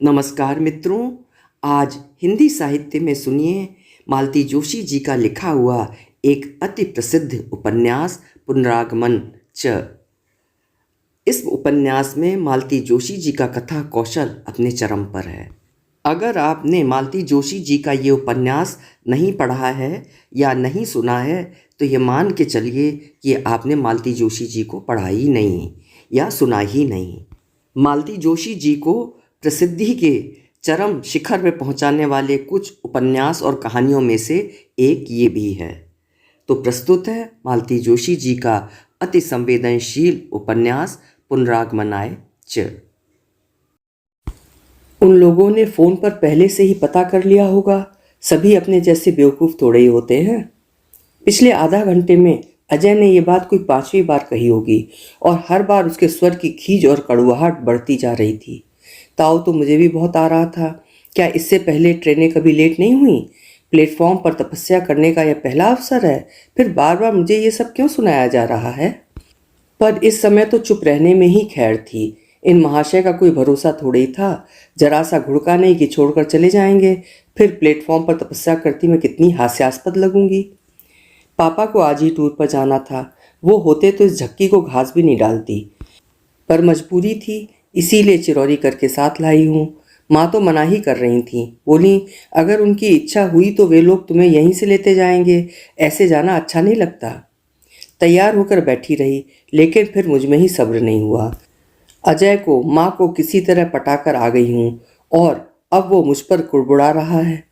नमस्कार मित्रों। आज हिंदी साहित्य में सुनिए मालती जोशी जी का लिखा हुआ एक अति प्रसिद्ध उपन्यास पुनरागमन च। इस उपन्यास में मालती जोशी जी का कथा कौशल अपने चरम पर है। अगर आपने मालती जोशी जी का ये उपन्यास नहीं पढ़ा है या नहीं सुना है तो ये मान के चलिए कि आपने मालती जोशी जी को पढ़ा ही नहीं या सुना ही नहीं। मालती जोशी जी को प्रसिद्धि के चरम शिखर में पहुंचाने वाले कुछ उपन्यास और कहानियों में से एक ये भी है। तो प्रस्तुत है मालती जोशी जी का अति संवेदनशील उपन्यास पुनरागमनाय च। उन लोगों ने फ़ोन पर पहले से ही पता कर लिया होगा। सभी अपने जैसे बेवकूफ़ थोड़े ही होते हैं। पिछले आधा घंटे में अजय ने ये बात कोई 5वीं बार कही होगी और हर बार उसके स्वर की खींच और कड़वाहट बढ़ती जा रही थी। ताव तो मुझे भी बहुत आ रहा था। क्या इससे पहले ट्रेनें कभी लेट नहीं हुई? प्लेटफॉर्म पर तपस्या करने का यह पहला अवसर है। फिर बार बार मुझे ये सब क्यों सुनाया जा रहा है? पर इस समय तो चुप रहने में ही खैर थी। इन महाशय का कोई भरोसा थोड़े ही था। जरा सा घुड़का नहीं कि छोड़कर चले जाएंगे। फिर प्लेटफॉर्म पर तपस्या करती मैं कितनी हास्यास्पद लगूंगी। पापा को आज ही टूर पर जाना था। वो होते तो इस झक्की को घास भी नहीं डालती, पर मजबूरी थी, इसीलिए चिरौरी करके साथ लाई हूँ। माँ तो मना ही कर रही थी। बोली, अगर उनकी इच्छा हुई तो वे लोग तुम्हें यहीं से लेते जाएंगे। ऐसे जाना अच्छा नहीं लगता। तैयार होकर बैठी रही, लेकिन फिर मुझ में ही सब्र नहीं हुआ। अजय को माँ को किसी तरह पटाकर आ गई हूँ और अब वो मुझ पर कुड़बुड़ा रहा है।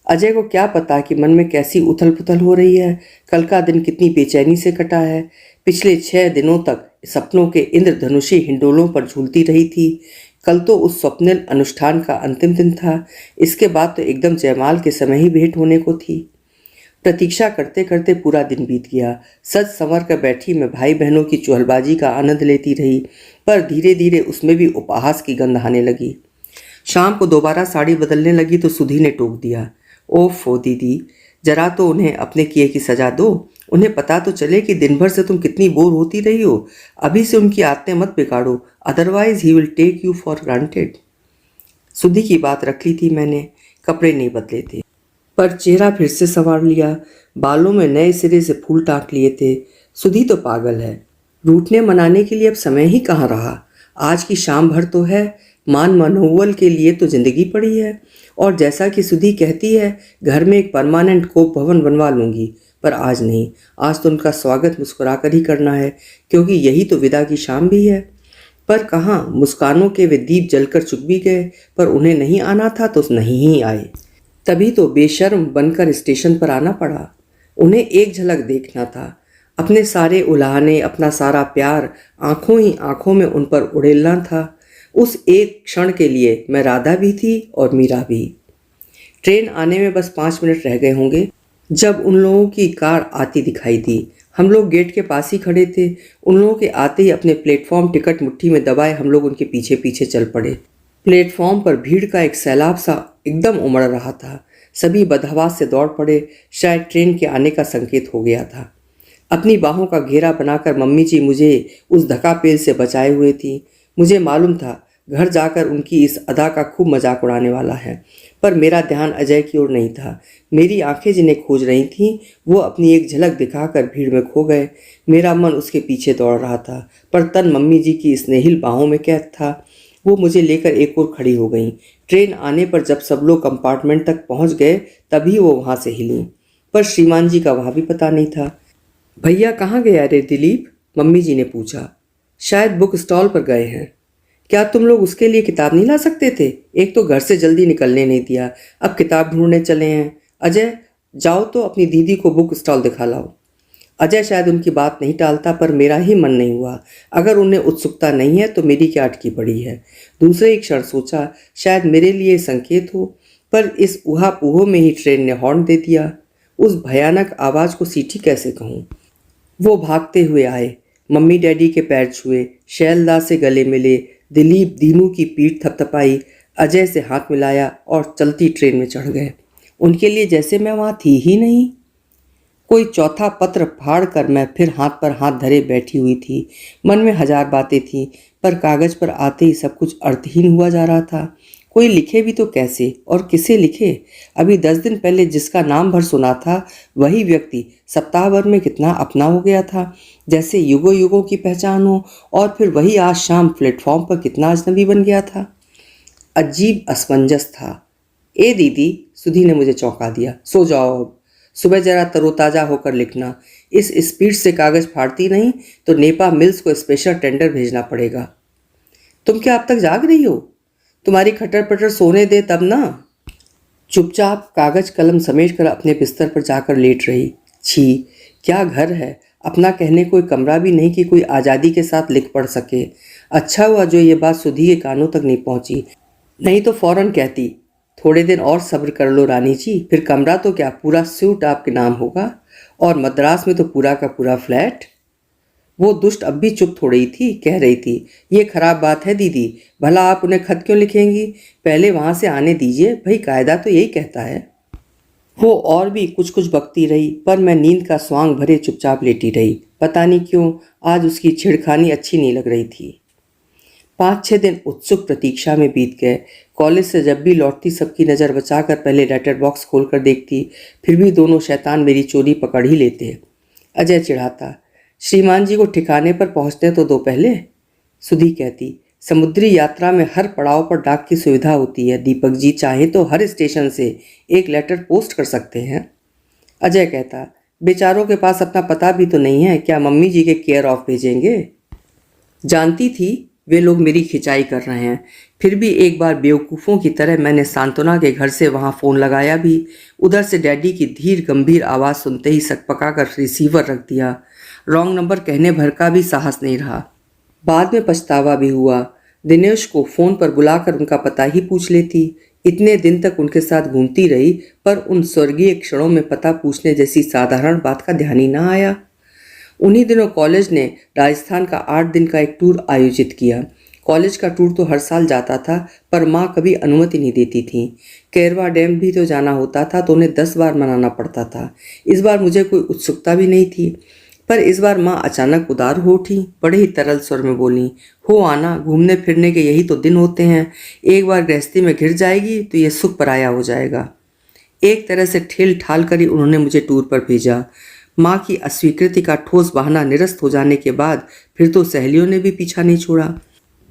अजय को क्या पता कि मन में कैसी उथल पुथल हो रही है। कल का दिन कितनी बेचैनी से कटा है। पिछले 6 दिनों तक सपनों के इंद्रधनुषी हिंडोलों पर झूलती रही थी। कल तो उस स्वप्निल अनुष्ठान का अंतिम दिन था। इसके बाद तो एकदम जयमाल के समय ही भेंट होने को थी। प्रतीक्षा करते करते पूरा दिन बीत गया। सज संवर कर बैठी मैं भाई बहनों की चुहलबाजी का आनंद लेती रही, पर धीरे धीरे उसमें भी उपहास की गंध आने लगी। शाम को दोबारा साड़ी बदलने लगी तो सुधी ने टोक दिया, ओफो दीदी, जरा तो उन्हें अपने किए की सजा दो। उन्हें पता तो चले कि दिन भर से तुम कितनी बोर होती रही हो। अभी से उनकी आदतें मत बिगाड़ो, otherwise he will take you for granted. Sudhi की बात रख ली थी मैंने। कपड़े नहीं बदले थे, पर चेहरा फिर से संवार लिया। बालों में नए सिरे से फूल टाँक लिए थे। सुधी तो पागल है। रूठने मनाने के लिए अब समय ही कहाँ रहा। आज की शाम भर तो है। मान मनोवल के लिए तो जिंदगी पड़ी है। और जैसा कि सुधी कहती है, घर में एक परमानेंट कोप भवन बनवा लूंगी। पर आज नहीं। आज तो उनका स्वागत मुस्कुराकर ही करना है, क्योंकि यही तो विदा की शाम भी है। पर कहाँ, मुस्कानों के वे दीप जलकर चुक भी गए। पर उन्हें नहीं आना था तो नहीं ही आए। तभी तो बेशर्म बनकर स्टेशन पर आना पड़ा। उन्हें एक झलक देखना था। अपने सारे उलाहने, अपना सारा प्यार आंखों ही आंखों में उन पर उड़ेलना था। उस एक क्षण के लिए मैं राधा भी थी और मीरा भी। ट्रेन आने में बस 5 मिनट रह गए होंगे जब उन लोगों की कार आती दिखाई दी। हम लोग गेट के पास ही खड़े थे। उन लोगों के आते ही अपने प्लेटफॉर्म टिकट मुट्ठी में दबाए हम लोग उनके पीछे पीछे चल पड़े। प्लेटफॉर्म पर भीड़ का एक सैलाब सा एकदम उमड़ रहा था। सभी बदहवास से दौड़ पड़े। शायद ट्रेन के आने का संकेत हो गया था। अपनी बाहों का घेरा बनाकर मम्मी जी मुझे उस धक्कापेल से बचाए हुए थी। मुझे मालूम था घर जाकर उनकी इस अदा का खूब मजाक उड़ाने वाला है, पर मेरा ध्यान अजय की ओर नहीं था। मेरी आंखें जिन्हें खोज रही थीं वो अपनी एक झलक दिखाकर भीड़ में खो गए। मेरा मन उसके पीछे दौड़ रहा था, पर तन मम्मी जी की स्नेहिल बाहों में कैद था। वो मुझे लेकर एक ओर खड़ी हो गई। ट्रेन आने पर जब सब लोग कंपार्टमेंट तक पहुंच गए तभी वो वहां से हिली, पर श्रीमान जी का वहां भी पता नहीं था। भैया कहाँ गया रे दिलीप? मम्मी जी ने पूछा। शायद बुक स्टॉल पर गए हैं। क्या तुम लोग उसके लिए किताब नहीं ला सकते थे? एक तो घर से जल्दी निकलने नहीं दिया, अब किताब ढूंढने चले हैं। अजय, जाओ तो अपनी दीदी को बुक स्टॉल दिखा लाओ। अजय शायद उनकी बात नहीं टालता, पर मेरा ही मन नहीं हुआ। अगर उन्हें उत्सुकता नहीं है तो मेरी क्या अटकी पड़ी है। दूसरे ही क्षण सोचा शायद मेरे लिए संकेत हो, पर इस ऊहा-पूहो में ही ट्रेन ने हॉर्न दे दिया। उस भयानक आवाज़ को सीटी कैसे कहूँ। वो भागते हुए आए, मम्मी डैडी के पैर छुए, शैलदा से गले मिले, दिलीप दीनू की पीठ थपथपाई, अजय से हाथ मिलाया और चलती ट्रेन में चढ़ गए। उनके लिए जैसे मैं वहाँ थी ही नहीं। कोई चौथा पत्र फाड़ कर मैं फिर हाथ पर हाथ धरे बैठी हुई थी। मन में हजार बातें थीं, पर कागज पर आते ही सब कुछ अर्थहीन हुआ जा रहा था। कोई लिखे भी तो कैसे और किसे लिखे। अभी 10 दिन पहले जिसका नाम भर सुना था वही व्यक्ति सप्ताह भर में कितना अपना हो गया था, जैसे युगों युगों की पहचान हो, और फिर वही आज शाम प्लेटफॉर्म पर कितना अजनबी बन गया था। अजीब असमंजस था। ए दीदी, सुधी ने मुझे चौंका दिया, सो जाओ अब। सुबह जरा तरोताज़ा होकर लिखना। इस स्पीड से कागज़ फाड़ती नहीं तो नेपा मिल्स को स्पेशल टेंडर भेजना पड़ेगा। तुम क्या अब तक जाग रही हो? तुम्हारी खटर पटर सोने दे तब ना। चुपचाप कागज कलम समेट कर अपने बिस्तर पर जाकर लेट रही। छी, क्या घर है, अपना कहने कोई कमरा भी नहीं कि कोई आज़ादी के साथ लिख पढ़ सके। अच्छा हुआ जो ये बात सुधी के कानों तक नहीं पहुंची, नहीं तो फौरन कहती, थोड़े दिन और सब्र कर लो रानी जी, फिर कमरा तो क्या पूरा सूट आपके नाम होगा, और मद्रास में तो पूरा का पूरा फ्लैट। वो दुष्ट अब भी चुप थोड़ी थी, कह रही थी, ये खराब बात है दीदी, भला आप उन्हें खत क्यों लिखेंगी? पहले वहाँ से आने दीजिए, भाई कायदा तो यही कहता है। वो और भी कुछ कुछ बकती रही, पर मैं नींद का स्वांग भरे चुपचाप लेटी रही। पता नहीं क्यों आज उसकी छिड़खानी अच्छी नहीं लग रही थी। 5-6 दिन उत्सुक प्रतीक्षा में बीत गए। कॉलेज से जब भी लौटती सबकी नज़र बचाकर पहले लेटर बॉक्स खोलकर देखती, फिर भी दोनों शैतान मेरी चोरी पकड़ ही लेते। अजय चिढ़ाता, श्रीमान जी को ठिकाने पर पहुंचने तो दो पहले। सुधी कहती, समुद्री यात्रा में हर पड़ाव पर डाक की सुविधा होती है, दीपक जी चाहे तो हर स्टेशन से एक लेटर पोस्ट कर सकते हैं। अजय कहता, बेचारों के पास अपना पता भी तो नहीं है, क्या मम्मी जी के केयर ऑफ भेजेंगे? जानती थी वे लोग मेरी खिंचाई कर रहे हैं, फिर भी एक बार बेवकूफ़ों की तरह मैंने सांत्वना के घर से वहां फ़ोन लगाया भी। उधर से डैडी की धीर गंभीर आवाज़ सुनते ही सकपका कर रिसीवर रख दिया। रॉन्ग नंबर कहने भर का भी साहस नहीं रहा। बाद में पछतावा भी हुआ। दिनेश को फ़ोन पर बुलाकर उनका पता ही पूछ लेती। इतने दिन तक उनके साथ घूमती रही, पर उन स्वर्गीय क्षणों में पता पूछने जैसी साधारण बात का ध्यान ही ना आया। उन्हीं दिनों कॉलेज ने राजस्थान का 8 दिन का एक टूर आयोजित किया। कॉलेज का टूर तो हर साल जाता था, पर माँ कभी अनुमति नहीं देती थी। कैरवा डैम भी तो जाना होता था तो उन्हें 10 बार मनाना पड़ता था। इस बार मुझे कोई उत्सुकता भी नहीं थी, पर इस बार माँ अचानक उदार हो उठी। बड़े ही तरल स्वर में बोली, हो आना, घूमने फिरने के यही तो दिन होते हैं। एक बार गृहस्थी में घिर जाएगी तो ये सुख पराया हो जाएगा। एक तरह से ठेल ठाल कर ही उन्होंने मुझे टूर पर भेजा। माँ की अस्वीकृति का ठोस बहाना निरस्त हो जाने के बाद फिर तो सहेलियों ने भी पीछा नहीं छोड़ा।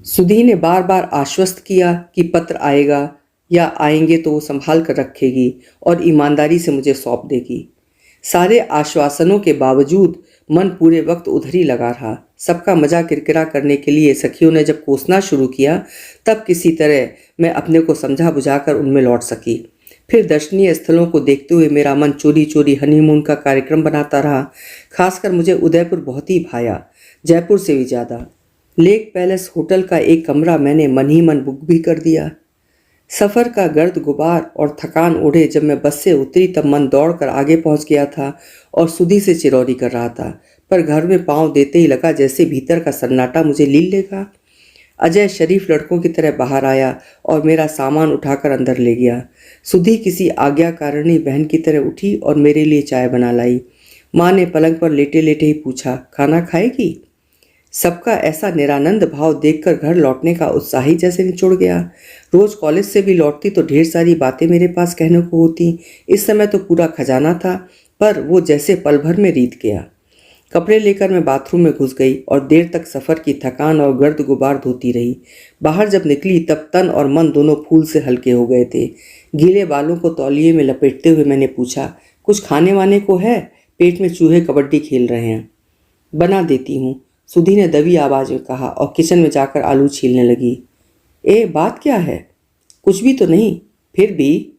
सुधी ने बार बार आश्वस्त किया कि पत्र आएगा या आएंगे तो वो संभाल कर रखेगी और ईमानदारी से मुझे सौंप देगी। सारे आश्वासनों के बावजूद मन पूरे वक्त उधर ही लगा रहा। सबका मजा किरकिरा करने के लिए सखियों ने जब कोसना शुरू किया, तब किसी तरह मैं अपने को समझा बुझाकर उनमें लौट सकी। फिर दर्शनीय स्थलों को देखते हुए मेरा मन चोरी चोरी हनीमून का कार्यक्रम बनाता रहा। खासकर मुझे उदयपुर बहुत ही भाया, जयपुर से भी ज़्यादा। लेक पैलेस होटल का एक कमरा मैंने मन ही मन बुक भी कर दिया। सफ़र का गर्द गुबार और थकान ओढ़े जब मैं बस से उतरी तब मन दौड़कर आगे पहुंच गया था और सुधी से चिरौरी कर रहा था, पर घर में पांव देते ही लगा जैसे भीतर का सन्नाटा मुझे लील लेगा। अजय शरीफ लड़कों की तरह बाहर आया और मेरा सामान उठाकर अंदर ले गया। सुधी किसी आज्ञाकारिणी बहन की तरह उठी और मेरे लिए चाय बना लाई। माँ ने पलंग पर लेटे लेटे ही पूछा, खाना खाएगी? सबका ऐसा निरानंद भाव देखकर घर लौटने का उत्साह ही जैसे निचुड़ गया। रोज कॉलेज से भी लौटती तो ढेर सारी बातें मेरे पास कहने को होती। इस समय तो पूरा खजाना था, पर वो जैसे पल भर में रीत गया। कपड़े लेकर मैं बाथरूम में घुस गई और देर तक सफ़र की थकान और गर्द गुबार धोती रही। बाहर जब निकली तब तन और मन दोनों फूल से हल्के हो गए थे। गीले बालों को तौलिए में लपेटते हुए मैंने पूछा, कुछ खाने वाने को है? पेट में चूहे कबड्डी खेल रहे हैं। बना देती हूँ, सुधी ने दबी आवाज़ में कहा और किचन में जाकर आलू छीलने लगी। ए, बात क्या है? कुछ भी तो नहीं। फिर भी,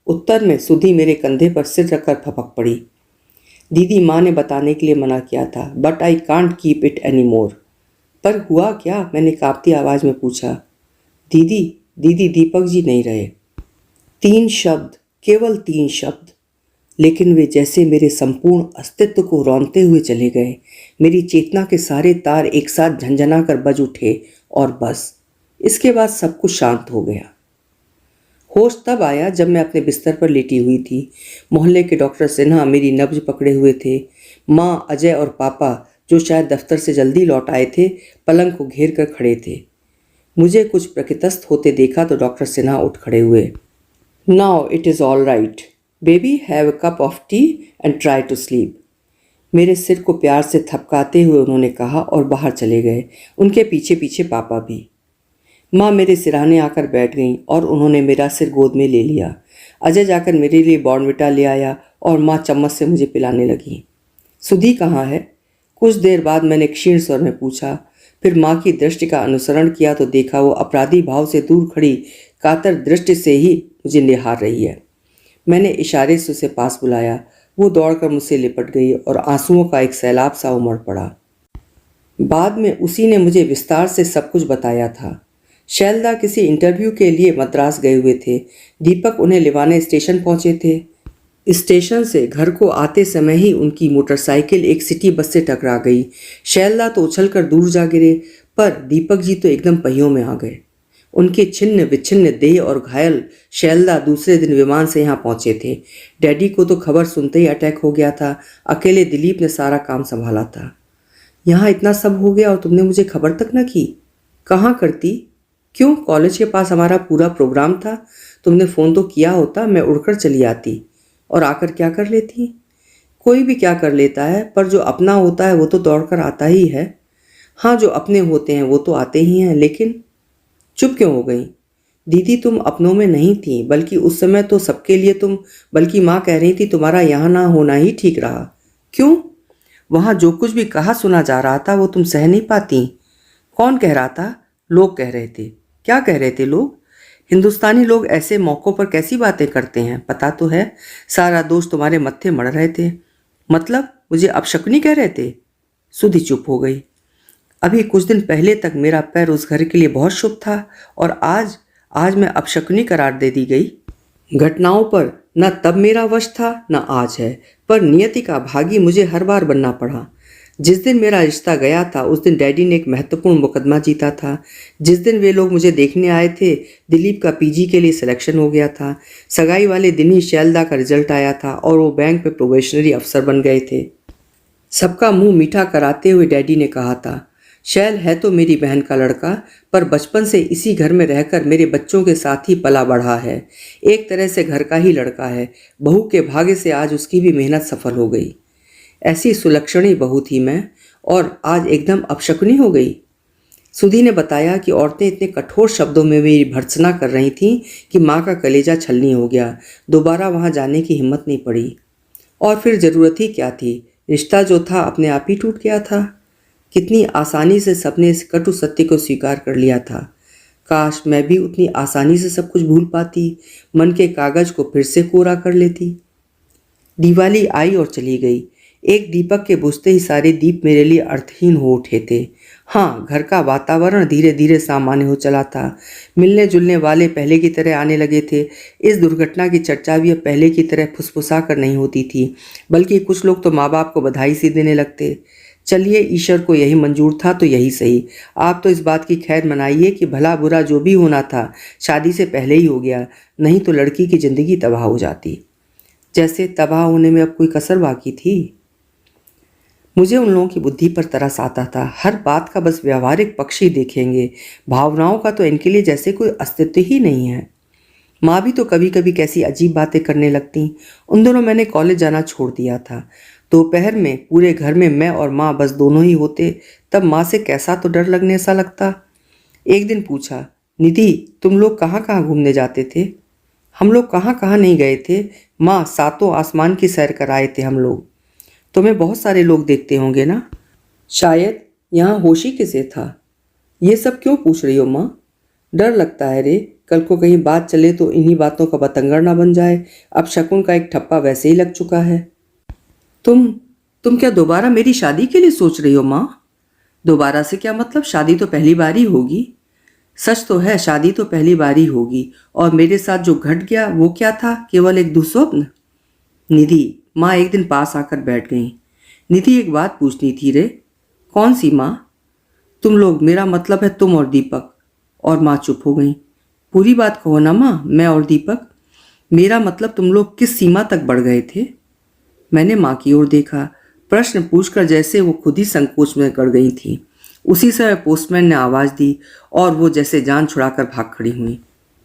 उत्तर में सुधी मेरे कंधे पर सिर रखकर फपक पड़ी। दीदी, माँ ने बताने के लिए मना किया था, but I can't keep it any more. पर हुआ क्या? मैंने कांपती आवाज़ में पूछा। दीदी, दीदी दीपक जी नहीं रहे। 3 शब्द, केवल 3 शब्द, लेकिन वे जैसे मेरे संपूर्ण अस्तित्व को रौंदते हुए चले गए। मेरी चेतना के सारे तार एक साथ झंझना कर बज उठे और बस इसके बाद सब कुछ शांत हो गया। होश तब आया जब मैं अपने बिस्तर पर लेटी हुई थी। मोहल्ले के डॉक्टर सिन्हा मेरी नब्ज पकड़े हुए थे। माँ, अजय और पापा, जो शायद दफ्तर से जल्दी लौट आए थे, पलंग को घेर कर खड़े थे। मुझे कुछ प्रकृतस्थ होते देखा तो डॉक्टर सिन्हा उठ खड़े हुए। Now it is all right baby, have a cup of tea and try to sleep. मेरे सिर को प्यार से थपकाते हुए उन्होंने कहा और बाहर चले गए, उनके पीछे पीछे पापा भी। माँ मेरे सिरहाने आकर बैठ गईं और उन्होंने मेरा सिर गोद में ले लिया। अजय जाकर मेरे लिए बॉर्नविटा ले आया और माँ चम्मच से मुझे पिलाने लगी। सुधी कहाँ है? कुछ देर बाद मैंने क्षीण स्वर में पूछा। फिर माँ की दृष्टि का अनुसरण किया तो देखा वो अपराधी भाव से दूर खड़ी कातर दृष्टि से ही मुझे निहार रही है। मैंने इशारे से उसे पास बुलाया। वो दौड़कर मुझसे लिपट गई और आंसुओं का एक सैलाब सा उमड़ पड़ा। बाद में उसी ने मुझे विस्तार से सब कुछ बताया था। शैलदा किसी इंटरव्यू के लिए मद्रास गए हुए थे। दीपक उन्हें लिवाने स्टेशन पहुंचे थे। स्टेशन से घर को आते समय ही उनकी मोटरसाइकिल एक सिटी बस से टकरा गई। शैलदा तो उछलकर दूर जा गिरे, पर दीपक जी तो एकदम पहियों में आ गए। उनके छिन्न विच्छिन्न देह और घायल शैलदा दूसरे दिन विमान से यहाँ पहुंचे थे। डैडी को तो खबर सुनते ही अटैक हो गया था। अकेले दिलीप ने सारा काम संभाला था। यहाँ इतना सब हो गया और तुमने मुझे खबर तक न की? कहाँ करती? क्यों, कॉलेज के पास हमारा पूरा प्रोग्राम था। तुमने फ़ोन तो किया होता, मैं उड़कर चली आती। और आकर क्या कर लेती? कोई भी क्या कर लेता है, पर जो अपना होता है वो तो दौड़कर आता ही है। हाँ, जो अपने होते हैं वो तो आते ही हैं। लेकिन चुप क्यों हो गई? दीदी तुम अपनों में नहीं थी, बल्कि उस समय तो सबके लिए तुम, बल्कि माँ कह रही थी तुम्हारा यहाँ ना होना ही ठीक रहा। क्यों? वहाँ जो कुछ भी कहा सुना जा रहा था वो तुम सह नहीं पाती। कौन कह रहा था? लोग कह रहे थे। क्या कह रहे थे लोग? हिंदुस्तानी लोग ऐसे मौक़ों पर कैसी बातें करते हैं, पता तो है। सारा दोष तुम्हारे मत्थे मढ़ रहे थे। मतलब मुझे अपशकुनी कह रहे थे? सुधी चुप हो गई। अभी कुछ दिन पहले तक मेरा पैर उस घर के लिए बहुत शुभ था और आज मैं अपशकुनी करार दे दी गई। घटनाओं पर न तब मेरा वश था न आज है, पर नियति का भागी मुझे हर बार बनना पड़ा। जिस दिन मेरा रिश्ता गया था उस दिन डैडी ने एक महत्वपूर्ण मुकदमा जीता था। जिस दिन वे लोग मुझे देखने आए थे दिलीप का पीजी के लिए सिलेक्शन हो गया था। सगाई वाले दिन ही शैलदा का रिजल्ट आया था और वो बैंक में प्रोबेशनरी अफसर बन गए थे। सबका मुंह मीठा कराते हुए डैडी ने कहा था, शैल है तो मेरी बहन का लड़का, पर बचपन से इसी घर में रहकर मेरे बच्चों के साथ ही पला बढ़ा है। एक तरह से घर का ही लड़का है। बहू के भाग्य से आज उसकी भी मेहनत सफल हो गई। ऐसी सुलक्षणी बहू थी मैं, और आज एकदम अपशकुनी हो गई। सुधी ने बताया कि औरतें इतने कठोर शब्दों में मेरी भर्त्सना कर रही थीं कि माँ का कलेजा छलनी हो गया। दोबारा वहाँ जाने की हिम्मत नहीं पड़ी। और फिर ज़रूरत ही क्या थी? रिश्ता जो था अपने आप ही टूट गया था। कितनी आसानी से सबने इस कटु सत्य को स्वीकार कर लिया था। काश मैं भी उतनी आसानी से सब कुछ भूल पाती, मन के कागज को फिर से कोरा कर लेती। दिवाली आई और चली गई। एक दीपक के बुझते ही सारे दीप मेरे लिए अर्थहीन हो उठे थे। हाँ, घर का वातावरण धीरे धीरे सामान्य हो चला था। मिलने जुलने वाले पहले की तरह आने लगे थे। इस दुर्घटना की चर्चा भी अब पहले की तरह फुसफुसा कर नहीं होती थी, बल्कि कुछ लोग तो माँ बाप को बधाई सी देने लगते। चलिए, ईश्वर को यही मंजूर था तो यही सही। आप तो इस बात की खैर मनाइए कि भला बुरा जो भी होना था शादी से पहले ही हो गया, नहीं तो लड़की की ज़िंदगी तबाह हो जाती। जैसे तबाह होने में अब कोई कसर बाकी थी। मुझे उन लोगों की बुद्धि पर तरस आता था। हर बात का बस व्यवहारिक पक्ष ही देखेंगे, भावनाओं का तो इनके लिए जैसे कोई अस्तित्व ही नहीं है। माँ भी तो कभी कभी कैसी अजीब बातें करने लगती। उन दिनों मैंने कॉलेज जाना छोड़ दिया था। दोपहर में पूरे घर में मैं और माँ बस दोनों ही होते, तब माँ से कैसा तो डर लगने सा लगता। एक दिन पूछा, निधि तुम लोग कहाँ कहाँ घूमने जाते थे? हम लोग कहाँ कहाँ नहीं गए थे माँ, सातों आसमान की सैर कराए थे हम लोग। तुम्हें बहुत सारे लोग देखते होंगे ना? शायद। यहाँ होश ही किसे था? ये सब क्यों पूछ रही हो माँ? डर लगता है रे, कल को कहीं बात चले तो इन्हीं बातों का बतंगड़ ना बन जाए। अब शकुन का एक ठप्पा वैसे ही लग चुका है। तुम क्या दोबारा मेरी शादी के लिए सोच रही हो माँ? दोबारा से क्या मतलब? शादी तो पहली बार ही होगी। सच तो है, शादी तो पहली बार ही होगी। और मेरे साथ जो घट गया वो क्या था? केवल एक दुस्वप्न? निधि, माँ एक दिन पास आकर बैठ गई। निधि, एक बात पूछनी थी रे। कौन सी माँ? तुम लोग, मेरा मतलब है तुम और दीपक। और माँ चुप हो गई। पूरी बात कहो ना माँ, मैं और दीपक। मेरा मतलब तुम लोग किस सीमा तक बढ़ गए थे? मैंने माँ की ओर देखा, प्रश्न पूछकर जैसे वो खुद ही संकोच में कर गई थी। उसी समय पोस्टमैन ने आवाज़ दी और वो जैसे जान छुड़ाकर भाग खड़ी हुई।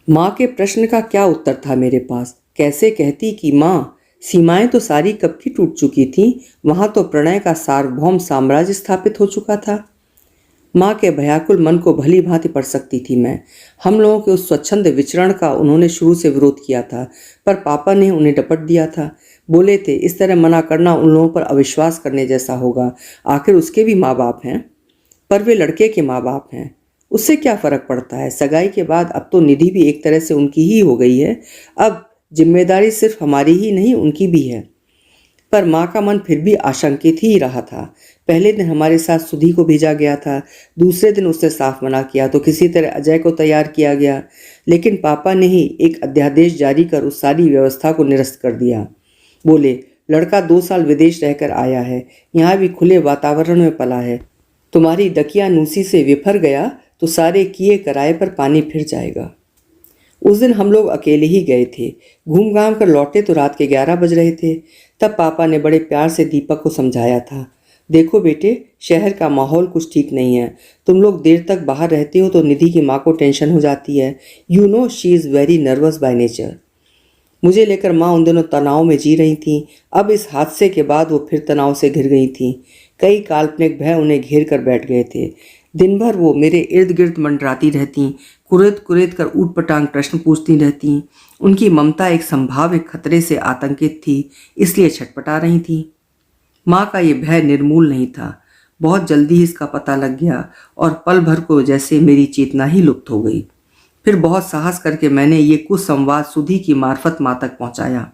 माँ के प्रश्न का क्या उत्तर था मेरे पास? कैसे कहती कि माँ, सीमाएं तो सारी कब की टूट चुकी थीं, वहां तो प्रणय का सार्वभौम साम्राज्य स्थापित हो चुका था। माँ के भयाकुल मन को भली भांति पढ़ सकती थी मैं। हम लोगों के उस स्वच्छंद विचरण का उन्होंने शुरू से विरोध किया था, पर पापा ने उन्हें डपट दिया था। बोले थे, इस तरह मना करना उन लोगों पर अविश्वास करने जैसा होगा। आखिर उसके भी माँ बाप हैं, पर वे लड़के के माँ बाप हैं। उससे क्या फर्क पड़ता है? सगाई के बाद अब तो निधि भी एक तरह से उनकी ही हो गई है। अब जिम्मेदारी सिर्फ हमारी ही नहीं, उनकी भी है। पर माँ का मन फिर भी आशंकित ही रहा था। पहले दिन हमारे साथ सुधी को भेजा गया था, दूसरे दिन उसने साफ मना किया तो किसी तरह अजय को तैयार किया गया, लेकिन पापा ने ही एक अध्यादेश जारी कर उस सारी व्यवस्था को निरस्त कर दिया। बोले, लड़का 2 साल विदेश रहकर आया है, यहाँ भी खुले वातावरण में पला है। तुम्हारी दकियानूसी से विफर गया तो सारे किए कराए पर पानी फिर जाएगा। उस दिन हम लोग अकेले ही गए थे। घूम घाम कर लौटे तो रात के 11 बज रहे थे। तब पापा ने बड़े प्यार से दीपक को समझाया था, देखो बेटे, शहर का माहौल कुछ ठीक नहीं है। तुम लोग देर तक बाहर रहते हो तो निधि की माँ को टेंशन हो जाती है। You know she is very nervous by nature. मुझे लेकर माँ उन दिनों तनाव में जी रही थी। अब इस हादसे के बाद वो फिर तनाव से घिर गई थी। कई काल्पनिक भय उन्हें घेर कर बैठ गए थे। दिन भर वो मेरे इर्द गिर्द मंडराती रहती, कुरेद कुरेद कर ऊट पटांग प्रश्न पूछती रहती। उनकी ममता एक संभाव्य खतरे से आतंकित थी, इसलिए छटपटा रही थी। माँ का ये भय निर्मूल नहीं था। बहुत जल्दी ही इसका पता लग गया और पल भर को जैसे मेरी चेतना ही लुप्त हो गई। फिर बहुत साहस करके मैंने ये कुछ संवाद सुधी की मार्फत माँ तक पहुँचाया।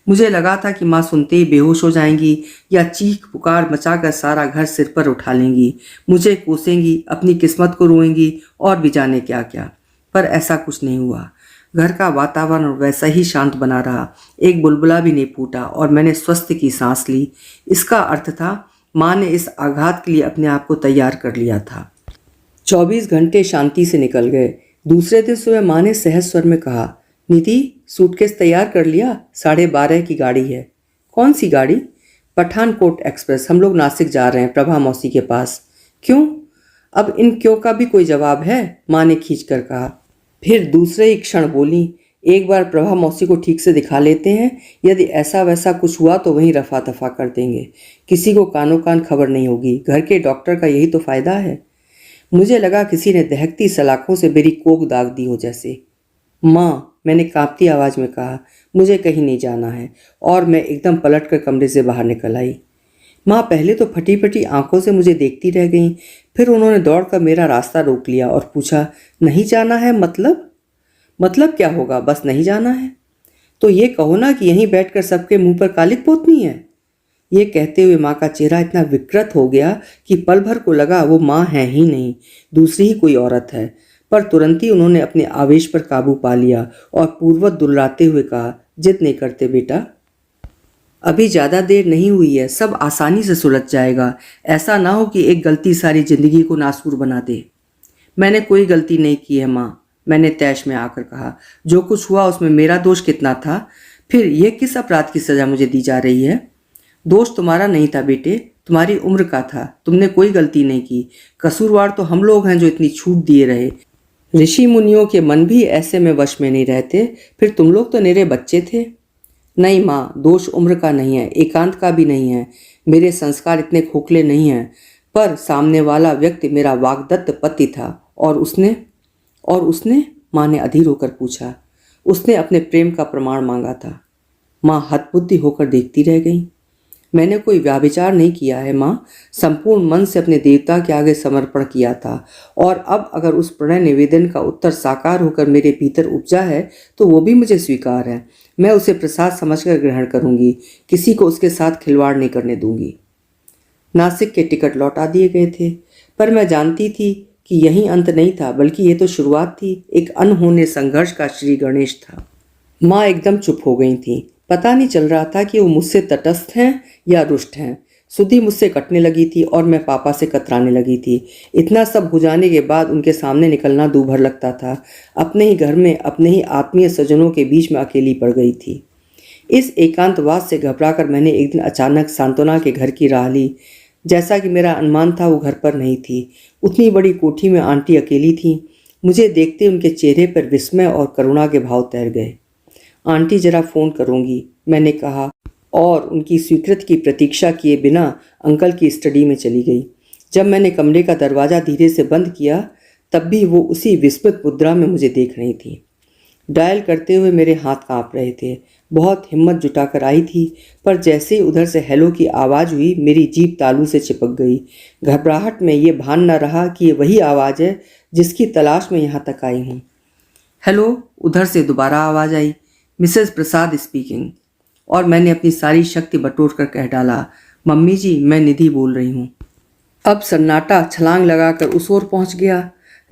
मुझे लगा था कि माँ सुनते ही बेहोश हो जाएंगी या चीख पुकार मचाकर सारा घर सिर पर उठा लेंगी, मुझे कोसेंगी, अपनी किस्मत को रोएंगी और भी जाने क्या क्या। पर ऐसा कुछ नहीं हुआ। घर का वातावरण वैसा ही शांत बना रहा। एक बुलबुला भी नहीं फूटा और मैंने स्वस्थ की सांस ली। इसका अर्थ था माँ ने इस आघात के लिए अपने आप को तैयार कर लिया था। 24 घंटे शांति से निकल गए। दूसरे दिन सुबह माँ ने सहज स्वर में कहा, निधि, सूटकेस तैयार कर लिया? 12:30 की गाड़ी है। कौन सी गाड़ी? पठानकोट एक्सप्रेस। हम लोग नासिक जा रहे हैं, प्रभा मौसी के पास। क्यों? अब इन क्यों का भी कोई जवाब है? माँ ने खींच कर कहा। फिर दूसरे ही क्षण बोली, एक बार प्रभा मौसी को ठीक से दिखा लेते हैं। यदि ऐसा वैसा कुछ हुआ तो वहीं रफा दफा कर देंगे। किसी को कानो कान खबर नहीं होगी। घर के डॉक्टर का यही तो फायदा है। मुझे लगा किसी ने दहकती सलाखों से मेरी कोख दाग दी हो जैसे। माँ, मैंने कांपती आवाज़ में कहा, मुझे कहीं नहीं जाना है। और मैं एकदम पलटकर कमरे से बाहर निकल आई। माँ पहले तो फटी फटी आंखों से मुझे देखती रह गईं, फिर उन्होंने दौड़कर मेरा रास्ता रोक लिया और पूछा, नहीं जाना है मतलब? मतलब क्या होगा? बस नहीं जाना है तो ये कहो ना कि यहीं बैठकर सबके मुंह पर कालिक पोतनी है। ये कहते हुए माँ का चेहरा इतना विकृत हो गया कि पल भर को लगा वो माँ है ही नहीं, दूसरी ही कोई औरत है। पर तुरंत ही उन्होंने अपने आवेश पर काबू पा लिया और पूर्ववत दुर्राते हुए कहा, जिद नहीं करते बेटा, अभी ज़्यादा देर नहीं हुई है, सब आसानी से सुलझ जाएगा। ऐसा ना हो कि एक गलती सारी जिंदगी को नासूर बना दे। मैंने कोई गलती नहीं की है माँ, मैंने तैश में आकर कहा। जो कुछ हुआ उसमें मेरा दोष कितना था? फिर यह किस अपराध की सज़ा मुझे दी जा रही है? दोष तुम्हारा नहीं था बेटे, तुम्हारी उम्र का था। तुमने कोई गलती नहीं की। कसूरवार तो हम लोग हैं जो इतनी छूट दिए रहे। ऋषि मुनियों के मन भी ऐसे में वश में नहीं रहते। फिर तुम लोग तो मेरे बच्चे थे। नहीं माँ, दोष उम्र का नहीं है, एकांत का भी नहीं है। मेरे संस्कार इतने खोखले नहीं हैं। पर सामने वाला व्यक्ति मेरा वाग्दत्त पति था और उसने माँ ने अधीर होकर पूछा। उसने अपने प्रेम का प्रमाण मांगा था। माँ हतबुद्धि होकर देखती रह गई। मैंने कोई व्याभिचार नहीं किया है माँ, संपूर्ण मन से अपने देवता के आगे समर्पण किया था। और अब अगर उस प्रणय निवेदन का उत्तर साकार होकर मेरे भीतर उपजा है तो वो भी मुझे स्वीकार है। मैं उसे प्रसाद समझकर ग्रहण करूंगी, किसी को उसके साथ खिलवाड़ नहीं करने दूंगी। नासिक के टिकट लौटा दिए गए थे, पर मैं जानती थी कि यही अंत नहीं था, बल्कि ये तो शुरुआत थी। एक अनहोने संघर्ष का श्री गणेश था। माँ एकदम चुप हो गई थी। पता नहीं चल रहा था कि वो मुझसे तटस्थ हैं या रुष्ट हैं। सुधी मुझसे कटने लगी थी और मैं पापा से कतराने लगी थी। इतना सब हो जाने के बाद उनके सामने निकलना दूभर लगता था। अपने ही घर में अपने ही आत्मीय स्वजनों के बीच में अकेली पड़ गई थी। इस एकांतवास से घबराकर मैंने एक दिन अचानक सांत्वना के घर की राह ली। जैसा कि मेरा अनुमान था वो घर पर नहीं थी। उतनी बड़ी कोठी में आंटी अकेली थी। मुझे देखते उनके चेहरे पर विस्मय और करुणा के भाव तैर गए। आंटी जरा फ़ोन करूँगी, मैंने कहा और उनकी स्वीकृति की प्रतीक्षा किए बिना अंकल की स्टडी में चली गई। जब मैंने कमरे का दरवाज़ा धीरे से बंद किया तब भी वो उसी विस्मित मुद्रा में मुझे देख रही थी। डायल करते हुए मेरे हाथ कांप रहे थे। बहुत हिम्मत जुटाकर आई थी, पर जैसे ही उधर से हेलो की आवाज़ हुई मेरी जीभ तालू से चिपक गई। घबराहट में ये भान न रहा कि ये वही आवाज़ है जिसकी तलाश में यहाँ तक आई हूँ। हेलो, उधर से दोबारा आवाज़ आई, मिसेस प्रसाद स्पीकिंग। और मैंने अपनी सारी शक्ति बटोर कर कह डाला, मम्मी जी, मैं निधि बोल रही हूँ। अब सन्नाटा छलांग लगाकर उस ओर पहुँच गया।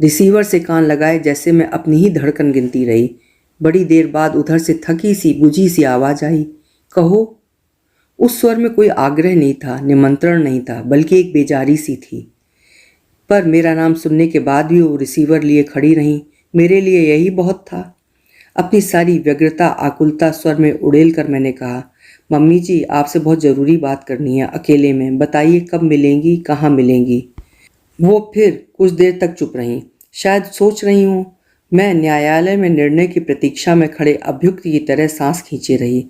रिसीवर से कान लगाए जैसे मैं अपनी ही धड़कन गिनती रही। बड़ी देर बाद उधर से थकी सी बुझी सी आवाज़ आई, कहो। उस स्वर में कोई आग्रह नहीं था, निमंत्रण नहीं था, बल्कि एक बेजारी सी थी। पर मेरा नाम सुनने के बाद भी वो रिसीवर लिए खड़ी रहीं। मेरे लिए यही बहुत था। अपनी सारी व्यग्रता आकुलता स्वर में उड़ेल कर मैंने कहा, मम्मी जी, आपसे बहुत ज़रूरी बात करनी है, अकेले में। बताइए कब मिलेंगी, कहाँ मिलेंगी। वो फिर कुछ देर तक चुप रहीं, शायद सोच रही हूँ। मैं न्यायालय में निर्णय की प्रतीक्षा में खड़े अभ्युक्त की तरह सांस खींचे रही।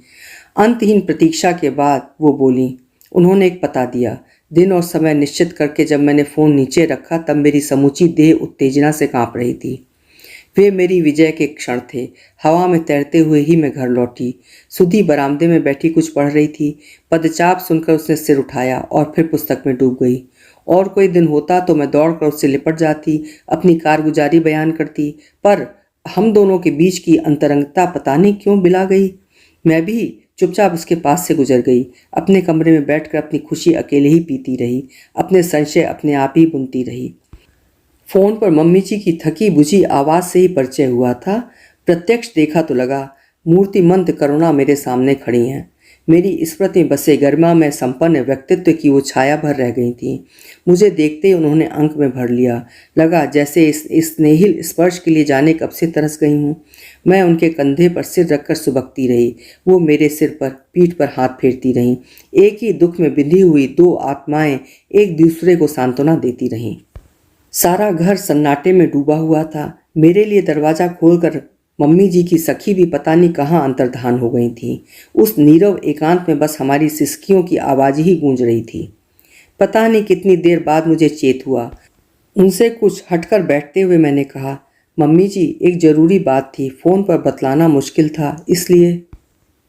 अंतहीन प्रतीक्षा के बाद वो बोली। उन्होंने एक पता दिया। दिन और समय निश्चित करके जब मैंने फ़ोन नीचे रखा तब मेरी समूची देह उत्तेजना से कांप रही थी। वे मेरी विजय के क्षण थे। हवा में तैरते हुए ही मैं घर लौटी। सुधी बरामदे में बैठी कुछ पढ़ रही थी। पदचाप सुनकर उसने सिर उठाया और फिर पुस्तक में डूब गई। और कोई दिन होता तो मैं दौड़कर उससे लिपट जाती, अपनी कारगुजारी बयान करती, पर हम दोनों के बीच की अंतरंगता पता नहीं क्यों बिला गई। मैं भी चुपचाप उसके पास से गुजर गई। अपने कमरे में बैठकर अपनी खुशी अकेले ही पीती रही, अपने संशय अपने आप ही बुनती रही। फ़ोन पर मम्मी जी की थकी बुझी आवाज़ से ही परिचय हुआ था। प्रत्यक्ष देखा तो लगा मूर्तिमंत करुणा मेरे सामने खड़ी हैं। मेरी स्मृति में बसे गरिमा में संपन्न व्यक्तित्व की वो छाया भर रह गई थी। मुझे देखते ही उन्होंने अंक में भर लिया। लगा जैसे इस स्नेहिल स्पर्श के लिए जाने कब से तरस गई हूँ। मैं उनके कंधे पर सिर रखकर सुबकती रही। वो मेरे सिर पर, पीठ पर हाथ फेरती रहीं। एक ही दुख में बिंधी हुई दो आत्माएं एक दूसरे को सांत्वना देती रहीं। सारा घर सन्नाटे में डूबा हुआ था। मेरे लिए दरवाज़ा खोलकर मम्मी जी की सखी भी पता नहीं कहाँ अंतर्धान हो गई थी। उस नीरव एकांत में बस हमारी सिसकियों की आवाज़ ही गूंज रही थी। पता नहीं कितनी देर बाद मुझे चेत हुआ। उनसे कुछ हटकर बैठते हुए मैंने कहा, मम्मी जी, एक ज़रूरी बात थी, फ़ोन पर बतलाना मुश्किल था, इसलिए।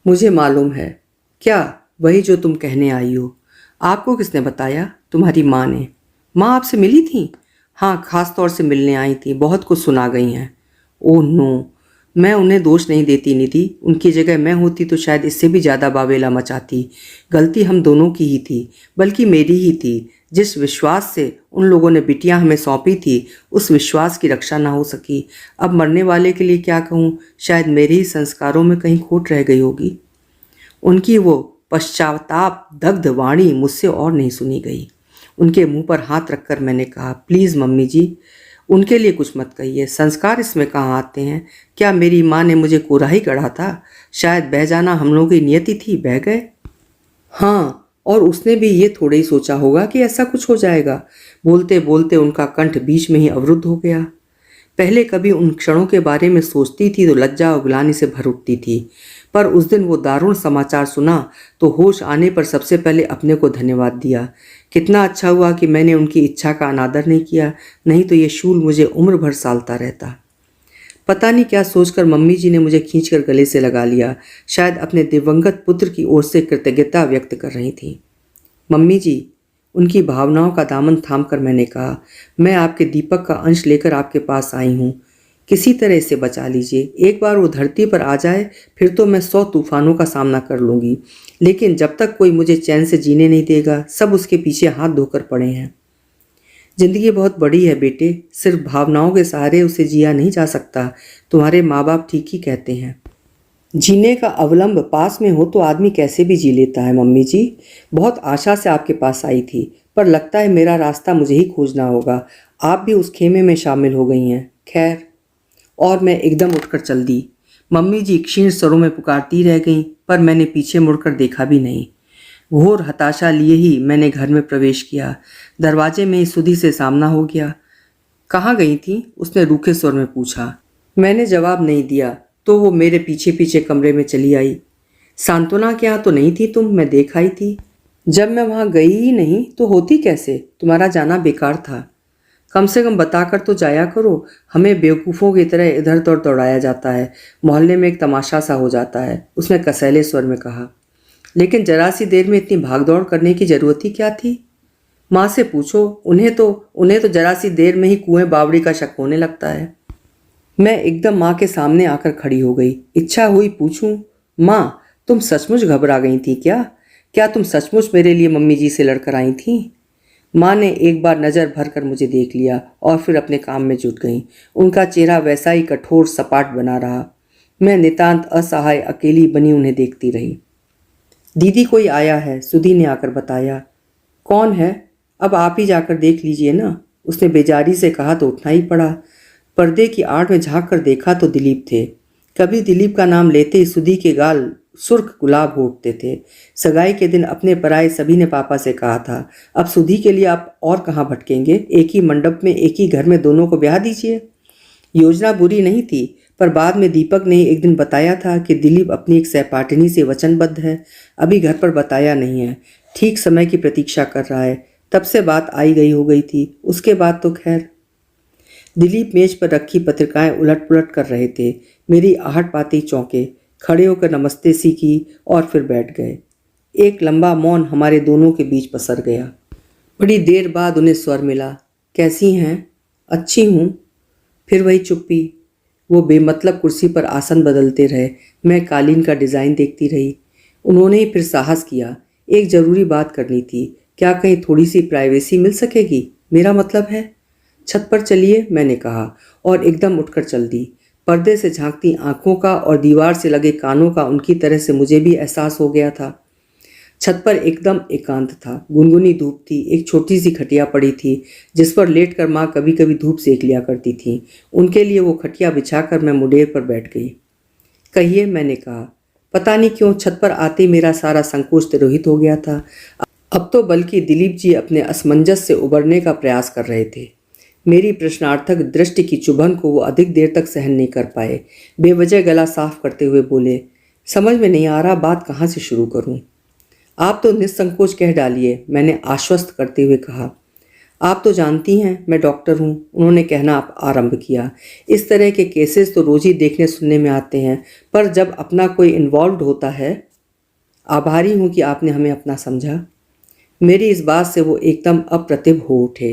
मुझे मालूम है। क्या? वही जो तुम कहने आई हो। आपको किसने बताया? तुम्हारी माँ ने। माँ आपसे मिली थी? हाँ, खास तौर से मिलने आई थी, बहुत कुछ सुना गई हैं। ओह नो, मैं उन्हें दोष नहीं देती निधि। उनकी जगह मैं होती तो शायद इससे भी ज़्यादा बावेला मचाती। गलती हम दोनों की ही थी, बल्कि मेरी ही थी। जिस विश्वास से उन लोगों ने बिटियां हमें सौंपी थी, उस विश्वास की रक्षा ना हो सकी। अब मरने वाले के लिए क्या कहूँ, शायद मेरे ही संस्कारों में कहीं खोट रह गई होगी। उनकी वो पश्चाताप दग्ध वाणी मुझसे और नहीं सुनी गई। उनके मुंह पर हाथ रखकर मैंने कहा, प्लीज़ मम्मी जी, उनके लिए कुछ मत कहिए। संस्कार इसमें कहाँ आते हैं? क्या मेरी माँ ने मुझे कोरा ही गढ़ा था? शायद बह जाना हम लोगों की नियति थी, बह गए। हाँ, और उसने भी ये थोड़ा ही सोचा होगा कि ऐसा कुछ हो जाएगा। बोलते बोलते उनका कंठ बीच में ही अवरुद्ध हो गया। पहले कभी उन क्षणों के बारे में सोचती थी तो लज्जा और ग्लानि से भर उठती थी, पर उस दिन वो दारुण समाचार सुना तो होश आने पर सबसे पहले अपने को धन्यवाद दिया। कितना अच्छा हुआ कि मैंने उनकी इच्छा का अनादर नहीं किया, नहीं तो ये शूल मुझे उम्र भर सालता रहता। पता नहीं क्या सोचकर मम्मी जी ने मुझे खींचकर गले से लगा लिया, शायद अपने दिवंगत पुत्र की ओर से कृतज्ञता व्यक्त कर रही थी। मम्मी जी, उनकी भावनाओं का दामन थामकर मैंने कहा, मैं आपके दीपक का अंश लेकर आपके पास आई हूँ। किसी तरह इसे बचा लीजिए। एक बार वो धरती पर आ जाए फिर तो मैं 100 तूफानों का सामना कर लूँगी, लेकिन जब तक कोई मुझे चैन से जीने नहीं देगा, सब उसके पीछे हाथ धोकर पड़े हैं। जिंदगी बहुत बड़ी है बेटे, सिर्फ भावनाओं के सहारे उसे जिया नहीं जा सकता। तुम्हारे माँ बाप ठीक ही कहते हैं। जीने का अवलंब पास में हो तो आदमी कैसे भी जी लेता है। मम्मी जी, बहुत आशा से आपके पास आई थी, पर लगता है मेरा रास्ता मुझे ही खोजना होगा। आप भी उस खेमे में शामिल हो गई हैं। खैर। और मैं एकदम उठकर चल दी। मम्मी जी क्षीण स्वरों में पुकारती रह गईं, पर मैंने पीछे मुड़कर देखा भी नहीं। घोर हताशा लिए ही मैंने घर में प्रवेश किया। दरवाजे में ही सुधी से सामना हो गया। कहाँ गई थी? उसने रूखे स्वर में पूछा। मैंने जवाब नहीं दिया तो वो मेरे पीछे पीछे कमरे में चली आई। सांत्वना के यहाँ तो नहीं थी तुम? मैं देख आई थी। जब मैं वहाँ गई ही नहीं तो होती कैसे? तुम्हारा जाना बेकार था। कम से कम बताकर तो जाया करो। हमें बेवकूफ़ों की तरह इधर उधर दौड़ाया जाता है। मोहल्ले में एक तमाशा सा हो जाता है, उसने कसैले स्वर में कहा। लेकिन जरा सी देर में इतनी भागदौड़ करने की जरूरत ही क्या थी? माँ से पूछो, उन्हें तो जरा सी देर में ही कुएं बावड़ी का शक होने लगता है। मैं एकदम माँ के सामने आकर खड़ी हो गई। इच्छा हुई पूछूं, माँ तुम सचमुच घबरा गई थी क्या? क्या तुम सचमुच मेरे लिए मम्मी जी से लड़कर आई थी? माँ ने एक बार नज़र भर कर मुझे देख लिया और फिर अपने काम में जुट गईं। उनका चेहरा वैसा ही कठोर सपाट बना रहा। मैं नितांत असहाय अकेली बनी उन्हें देखती रही। दीदी कोई आया है, सुधी ने आकर बताया। कौन है? अब आप ही जाकर देख लीजिए ना, उसने बेजारी से कहा तो उठना ही पड़ा। पर्दे की आड़ में झांक कर देखा तो दिलीप थे। कभी दिलीप का नाम लेते ही सुधी के गाल सुर्ख गुलाब हो उठते थे। सगाई के दिन अपने पराए सभी ने पापा से कहा था, अब सुधी के लिए आप और कहाँ भटकेंगे? एक ही मंडप में एक ही घर में दोनों को ब्याह दीजिए। योजना बुरी नहीं थी, पर बाद में दीपक ने एक दिन बताया था कि दिलीप अपनी एक सहपाठिनी से वचनबद्ध है। अभी घर पर बताया नहीं है, ठीक समय की प्रतीक्षा कर रहा है। तब से बात आई गई हो गई थी, उसके बाद तो खैर। दिलीप मेज पर रखी पत्रिकाएं उलट पुलट कर रहे थे। मेरी आहट पाते ही चौंके, खड़े होकर नमस्ते सी की और फिर बैठ गए। एक लंबा मौन हमारे दोनों के बीच पसर गया। बड़ी देर बाद उन्हें स्वर मिला, कैसी हैं? अच्छी हूँ। फिर वही चुप्पी। वो बेमतलब कुर्सी पर आसन बदलते रहे। मैं कालीन का डिज़ाइन देखती रही। उन्होंने ही फिर साहस किया, एक ज़रूरी बात करनी थी। क्या कहीं थोड़ी सी प्राइवेसी मिल सकेगी? मेरा मतलब है। छत पर चलिए, मैंने कहा और एकदम उठकर चल दी। पर्दे से झांकती आंखों का और दीवार से लगे कानों का उनकी तरह से मुझे भी एहसास हो गया था। छत पर एकदम एकांत था। गुनगुनी धूप थी। एक छोटी सी खटिया पड़ी थी जिस पर लेटकर माँ कभी कभी धूप सेक लिया करती थी। उनके लिए वो खटिया बिछाकर मैं मुडेर पर बैठ गई। कहिए, मैंने कहा। पता नहीं क्यों छत पर आते मेरा सारा संकोच तिरोहित हो गया था। अब तो बल्कि दिलीप जी अपने असमंजस से उबरने का प्रयास कर रहे थे। मेरी प्रश्नार्थक दृष्टि की चुभन को वो अधिक देर तक सहन नहीं कर पाए। बेवजह गला साफ करते हुए बोले, समझ में नहीं आ रहा बात कहाँ से शुरू करूँ। आप तो निसंकोच कह डालिए, मैंने आश्वस्त करते हुए कहा। आप तो जानती हैं मैं डॉक्टर हूँ, उन्होंने कहना आरंभ किया। इस तरह के केसेस तो रोज ही देखने सुनने में आते हैं, पर जब अपना कोई इन्वॉल्व होता है। आभारी हूँ कि आपने हमें अपना समझा। मेरी इस बात से वो एकदम अप्रतिभ हो उठे।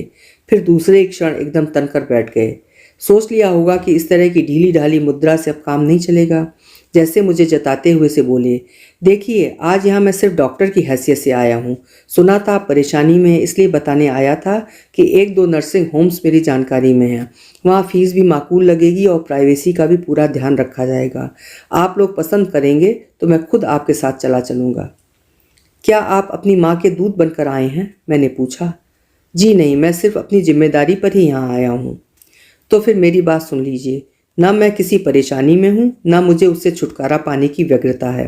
फिर दूसरे एक क्षण एकदम तनकर बैठ गए। सोच लिया होगा कि इस तरह की ढीली ढाली मुद्रा से अब काम नहीं चलेगा। जैसे मुझे जताते हुए से बोले, देखिए आज यहाँ मैं सिर्फ डॉक्टर की हैसियत से आया हूँ। सुना था आप परेशानी में हैं, इसलिए बताने आया था कि एक दो नर्सिंग होम्स मेरी जानकारी में हैं। वहाँ फीस भी माकूल लगेगी और प्राइवेसी का भी पूरा ध्यान रखा जाएगा। आप लोग पसंद करेंगे तो मैं खुद आपके साथ चला चलूँगा। क्या आप अपनी माँ के दूध बनकर आए हैं? मैंने पूछा। जी नहीं, मैं सिर्फ अपनी जिम्मेदारी पर ही यहाँ आया हूँ। तो फिर मेरी बात सुन लीजिए। ना मैं किसी परेशानी में हूँ, ना मुझे उससे छुटकारा पाने की व्यग्रता है।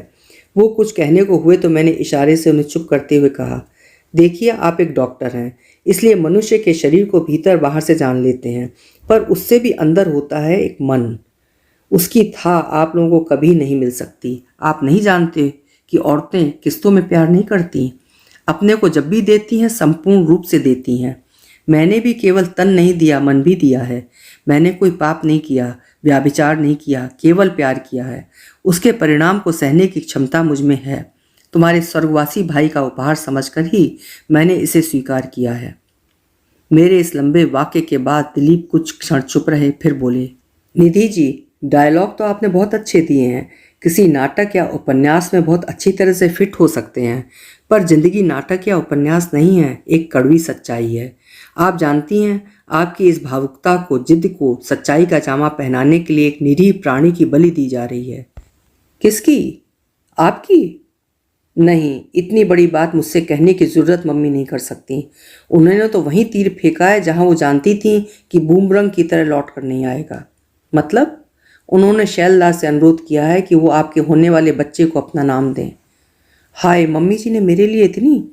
वो कुछ कहने को हुए तो मैंने इशारे से उन्हें चुप करते हुए कहा, देखिए आप एक डॉक्टर हैं, इसलिए मनुष्य के शरीर को भीतर बाहर से जान लेते हैं, पर उससे भी अंदर होता है एक मन। उसकी था आप लोगों को कभी नहीं मिल सकती। आप नहीं जानते कि औरतें किस्तों में प्यार नहीं करती। अपने को जब भी देती हैं संपूर्ण रूप से देती हैं। मैंने भी केवल तन नहीं दिया, मन भी दिया है। मैंने कोई पाप नहीं किया, व्याभिचार नहीं किया, केवल प्यार किया है। उसके परिणाम को सहने की क्षमता मुझ में है। तुम्हारे स्वर्गवासी भाई का उपहार समझकर ही मैंने इसे स्वीकार किया है। मेरे इस लंबे वाक्य के बाद दिलीप कुछ क्षण चुप रहे, फिर बोले, निधि जी, डायलॉग तो आपने बहुत अच्छे दिए हैं, किसी नाटक या उपन्यास में बहुत अच्छी तरह से फिट हो सकते हैं, पर जिंदगी नाटक या उपन्यास नहीं है, एक कड़वी सच्चाई है। आप जानती हैं, आपकी इस भावुकता को, जिद को सच्चाई का जामा पहनाने के लिए एक निरीह प्राणी की बलि दी जा रही है। किसकी? आपकी? नहीं, इतनी बड़ी बात मुझसे कहने की जरूरत मम्मी नहीं कर सकती। उन्होंने तो वहीं तीर फेंका है जहां वो जानती थी कि बूमरंग की तरह लौट कर नहीं आएगा। मतलब? उन्होंने शैलदास से अनुरोध किया है कि वो आपके होने वाले बच्चे को अपना नाम दें। हाय, मम्मी जी ने मेरे लिए इतनी।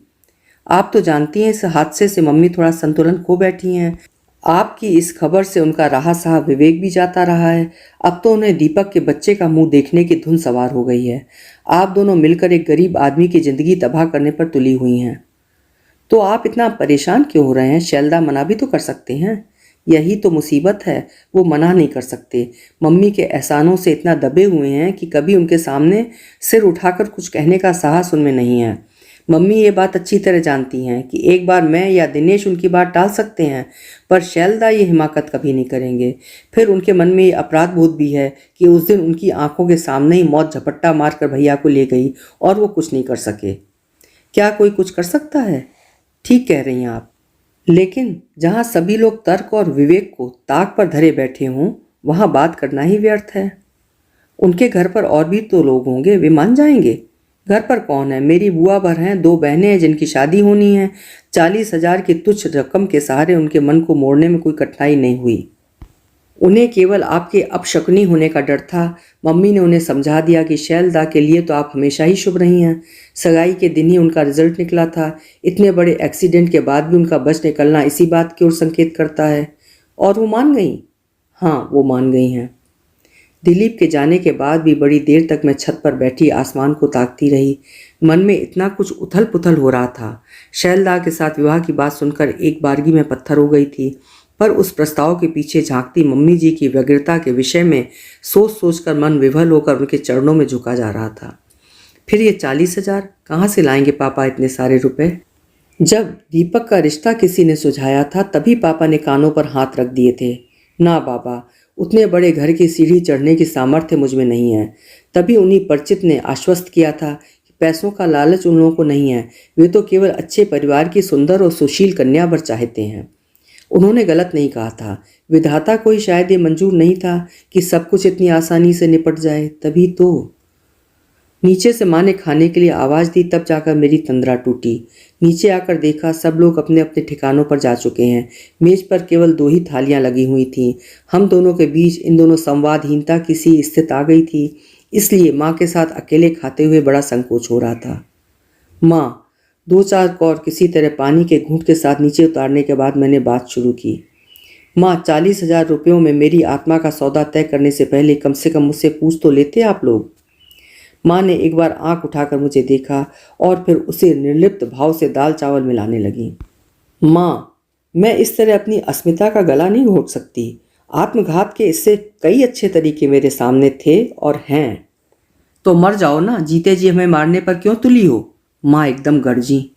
आप तो जानती हैं इस हादसे से मम्मी थोड़ा संतुलन खो बैठी हैं। आपकी इस खबर से उनका रहा सहा विवेक भी जाता रहा है। अब तो उन्हें दीपक के बच्चे का मुंह देखने की धुन सवार हो गई है। आप दोनों मिलकर एक गरीब आदमी की जिंदगी तबाह करने पर तुली हुई हैं। तो आप इतना परेशान क्यों हो रहे हैं? शैलदा मना भी तो कर सकते हैं। यही तो मुसीबत है, वो मना नहीं कर सकते। मम्मी के एहसानों से इतना दबे हुए हैं कि कभी उनके सामने सिर उठाकर कुछ कहने का साहस उनमें नहीं है। मम्मी ये बात अच्छी तरह जानती हैं कि एक बार मैं या दिनेश उनकी बात टाल सकते हैं, पर शैलदा ये हिमाकत कभी नहीं करेंगे। फिर उनके मन में ये अपराध बोध भी है कि उस दिन उनकी आंखों के सामने ही मौत झपट्टा मारकर भैया को ले गई और वो कुछ नहीं कर सके। क्या कोई कुछ कर सकता है? ठीक कह रही हैं आप। लेकिन जहाँ सभी लोग तर्क और विवेक को ताक पर धरे बैठे हों, वहाँ बात करना ही व्यर्थ है। उनके घर पर और भी तो लोग होंगे, वे मान जाएंगे। घर पर कौन है? मेरी बुआ भर हैं, 2 बहनें हैं जिनकी शादी होनी है। 40,000 की तुच्छ रकम के सहारे उनके मन को मोड़ने में कोई कठिनाई नहीं हुई। उन्हें केवल आपके अपशकुनी होने का डर था। मम्मी ने उन्हें समझा दिया कि शैलदा के लिए तो आप हमेशा ही शुभ रही हैं। सगाई के दिन ही उनका रिजल्ट निकला था। इतने बड़े एक्सीडेंट के बाद भी उनका बच निकलना इसी बात की ओर संकेत करता है। और वो मान गई? हाँ, वो मान गई हैं। दिलीप के जाने के बाद भी बड़ी देर तक मैं छत पर बैठी आसमान को ताकती रही। मन में इतना कुछ उथल पुथल हो रहा था। शैलदा के साथ विवाह की बात सुनकर एक बारगी में पत्थर हो गई थी, पर उस प्रस्ताव के पीछे झांकती मम्मी जी की व्यग्रता के विषय में सोच सोचकर मन विवल होकर उनके चरणों में झुका जा रहा था। फिर ये 40,000 कहाँ से लाएंगे पापा इतने सारे रुपए? जब दीपक का रिश्ता किसी ने सुझाया था तभी पापा ने कानों पर हाथ रख दिए थे। ना बाबा, उतने बड़े घर की सीढ़ी चढ़ने की सामर्थ्य मुझ में नहीं है। तभी उन्हीं परिचित ने आश्वस्त किया था कि पैसों का लालच उन लोगों को नहीं है, वे तो केवल अच्छे परिवार की सुंदर और सुशील कन्या भर चाहते हैं। उन्होंने गलत नहीं कहा था। विधाता को ही शायद ये मंजूर नहीं था कि सब कुछ इतनी आसानी से निपट जाए। तभी तो नीचे से माँ ने खाने के लिए आवाज़ दी, तब जाकर मेरी तंद्रा टूटी। नीचे आकर देखा सब लोग अपने अपने ठिकानों पर जा चुके हैं। मेज पर केवल 2 ही थालियां लगी हुई थीं। हम दोनों के बीच इन दोनों संवादहीनता की सी स्थिति आ गई थी, इसलिए माँ के साथ अकेले खाते हुए बड़ा संकोच हो रहा था। माँ, 2-4 कौर किसी तरह पानी के घूंट के साथ नीचे उतारने के बाद मैंने बात शुरू की। माँ, 40,000 रुपयों में मेरी आत्मा का सौदा तय करने से पहले कम से कम मुझसे पूछ तो लेते आप लोग। माँ ने एक बार आंख उठाकर मुझे देखा और फिर उसे निर्लिप्त भाव से दाल चावल मिलाने लगी। माँ, मैं इस तरह अपनी अस्मिता का गला नहीं घोट सकती। आत्मघात के इससे कई अच्छे तरीके मेरे सामने थे और हैं। तो मर जाओ ना, जीते जी हमें मारने पर क्यों तुली हो? माँ एकदम गरजी।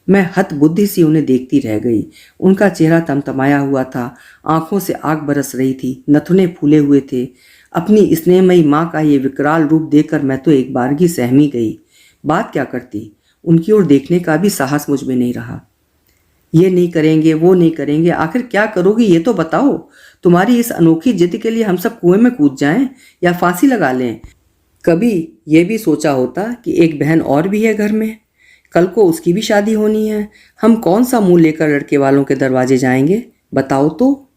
मैं हतबुद्धि सी उन्हें देखती रह गई। उनका चेहरा तमतमाया हुआ था, आंखों से आग बरस रही थी, नथुने फूले हुए थे। अपनी स्नेहमयी माँ का ये विकराल रूप देखकर मैं तो एक बारगी सहमी गई। बात क्या करती, उनकी ओर देखने का भी साहस मुझ में नहीं रहा। ये नहीं करेंगे, वो नहीं करेंगे, आखिर क्या करोगी ये तो बताओ। तुम्हारी इस अनोखी जिद के लिए हम सब कुएं में कूद जाएं या फांसी लगा लें? कभी ये भी सोचा होता कि एक बहन और भी है घर में, कल को उसकी भी शादी होनी है। हम कौन सा मुंह लेकर लड़के वालों के दरवाजे जाएंगे, बताओ तो।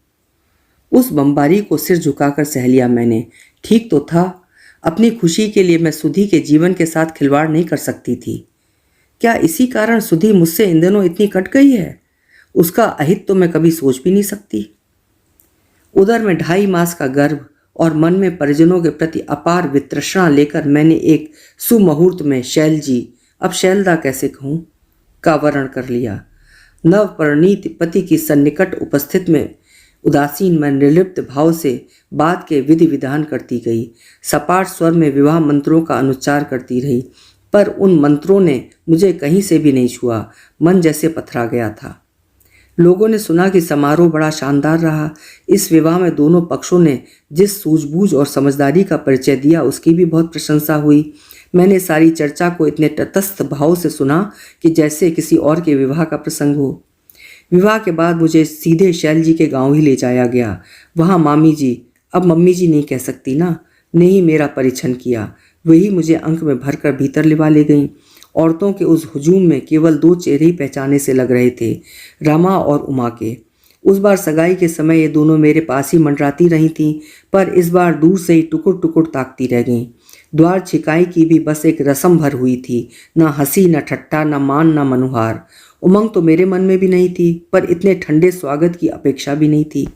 उस बमबारी को सिर झुकाकर सह लिया मैंने। ठीक तो था, अपनी खुशी के लिए मैं सुधी के जीवन के साथ खिलवाड़ नहीं कर सकती थी। क्या इसी कारण सुधी मुझसे इन दिनों इतनी कट गई है? उसका अहित तो मैं कभी सोच भी नहीं सकती। उधर में 2.5 मास का गर्भ और मन में परिजनों के प्रति अपार वितृष्णा लेकर मैंने एक सुमुहूर्त में शैल जी, अब शैलदा कैसे कहूँ, का वर्ण कर लिया। नवपरिणीत पति की सन्निकट उपस्थित में उदासीन मैं निर्लिप्त भाव से बात के विधि विधान करती गई। सपाट स्वर में विवाह मंत्रों का अनुच्चार करती रही, पर उन मंत्रों ने मुझे कहीं से भी नहीं छुआ। मन जैसे पथरा गया था। लोगों ने सुना कि समारोह बड़ा शानदार रहा। इस विवाह में दोनों पक्षों ने जिस सूझबूझ और समझदारी का परिचय दिया उसकी भी बहुत प्रशंसा हुई। मैंने सारी चर्चा को इतने तटस्थ भाव से सुना कि जैसे किसी और के विवाह का प्रसंग हो। विवाह के बाद मुझे सीधे शैल जी के गांव ही ले जाया गया। वहाँ मामी जी, अब मम्मी जी नहीं कह सकती ना, ने ही मेरा परिछन किया। वही मुझे अंक में भरकर भीतर लिवा ले गईं। औरतों के उस हुजूम में केवल 2 चेहरे ही पहचाने से लग रहे थे, रमा और उमा के। उस बार सगाई के समय ये दोनों मेरे पास ही मंडराती रही थीं, पर इस बार दूर से ही टुकुर टुकुर ताकती रह गईं। द्वार छिकाई की भी बस एक रस्म भर हुई थी, न हंसी न ठट्ठा न मान न मनुहार। उमंग तो मेरे मन में भी नहीं थी, पर इतने ठंडे स्वागत की अपेक्षा भी नहीं थी।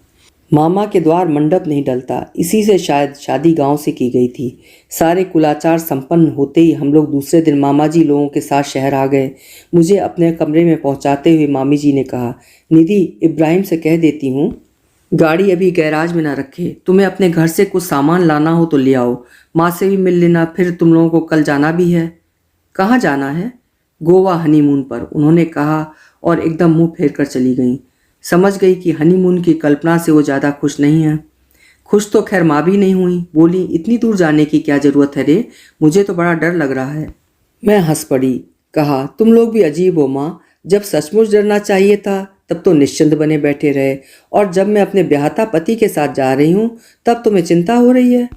मामा के द्वार मंडप नहीं डलता, इसी से शायद शादी गांव से की गई थी। सारे कुलाचार संपन्न होते ही हम लोग दूसरे दिन मामा जी लोगों के साथ शहर आ गए। मुझे अपने कमरे में पहुंचाते हुए मामी जी ने कहा, निधि, इब्राहिम से कह देती हूँ गाड़ी अभी गैराज में ना रखे, तुम्हें अपने घर से कुछ सामान लाना हो तो ले आओ। माँ से भी मिल लेना, फिर तुम लोगों को कल जाना भी है। कहाँ जाना है? गोवा हनीमून पर, उन्होंने कहा और एकदम मुंह फेर कर चली गईं। समझ गई कि हनीमून की कल्पना से वो ज़्यादा खुश नहीं है। खुश तो खैर माँ भी नहीं हुई। बोली, इतनी दूर जाने की क्या ज़रूरत है रे, मुझे तो बड़ा डर लग रहा है। मैं हंस पड़ी। कहा, तुम लोग भी अजीब हो माँ, जब सचमुच डरना चाहिए था तब तो निश्चिंत बने बैठे रहे, और जब मैं अपने ब्याहता पति के साथ जा रही हूँ तब तुम्हें चिंता हो रही है।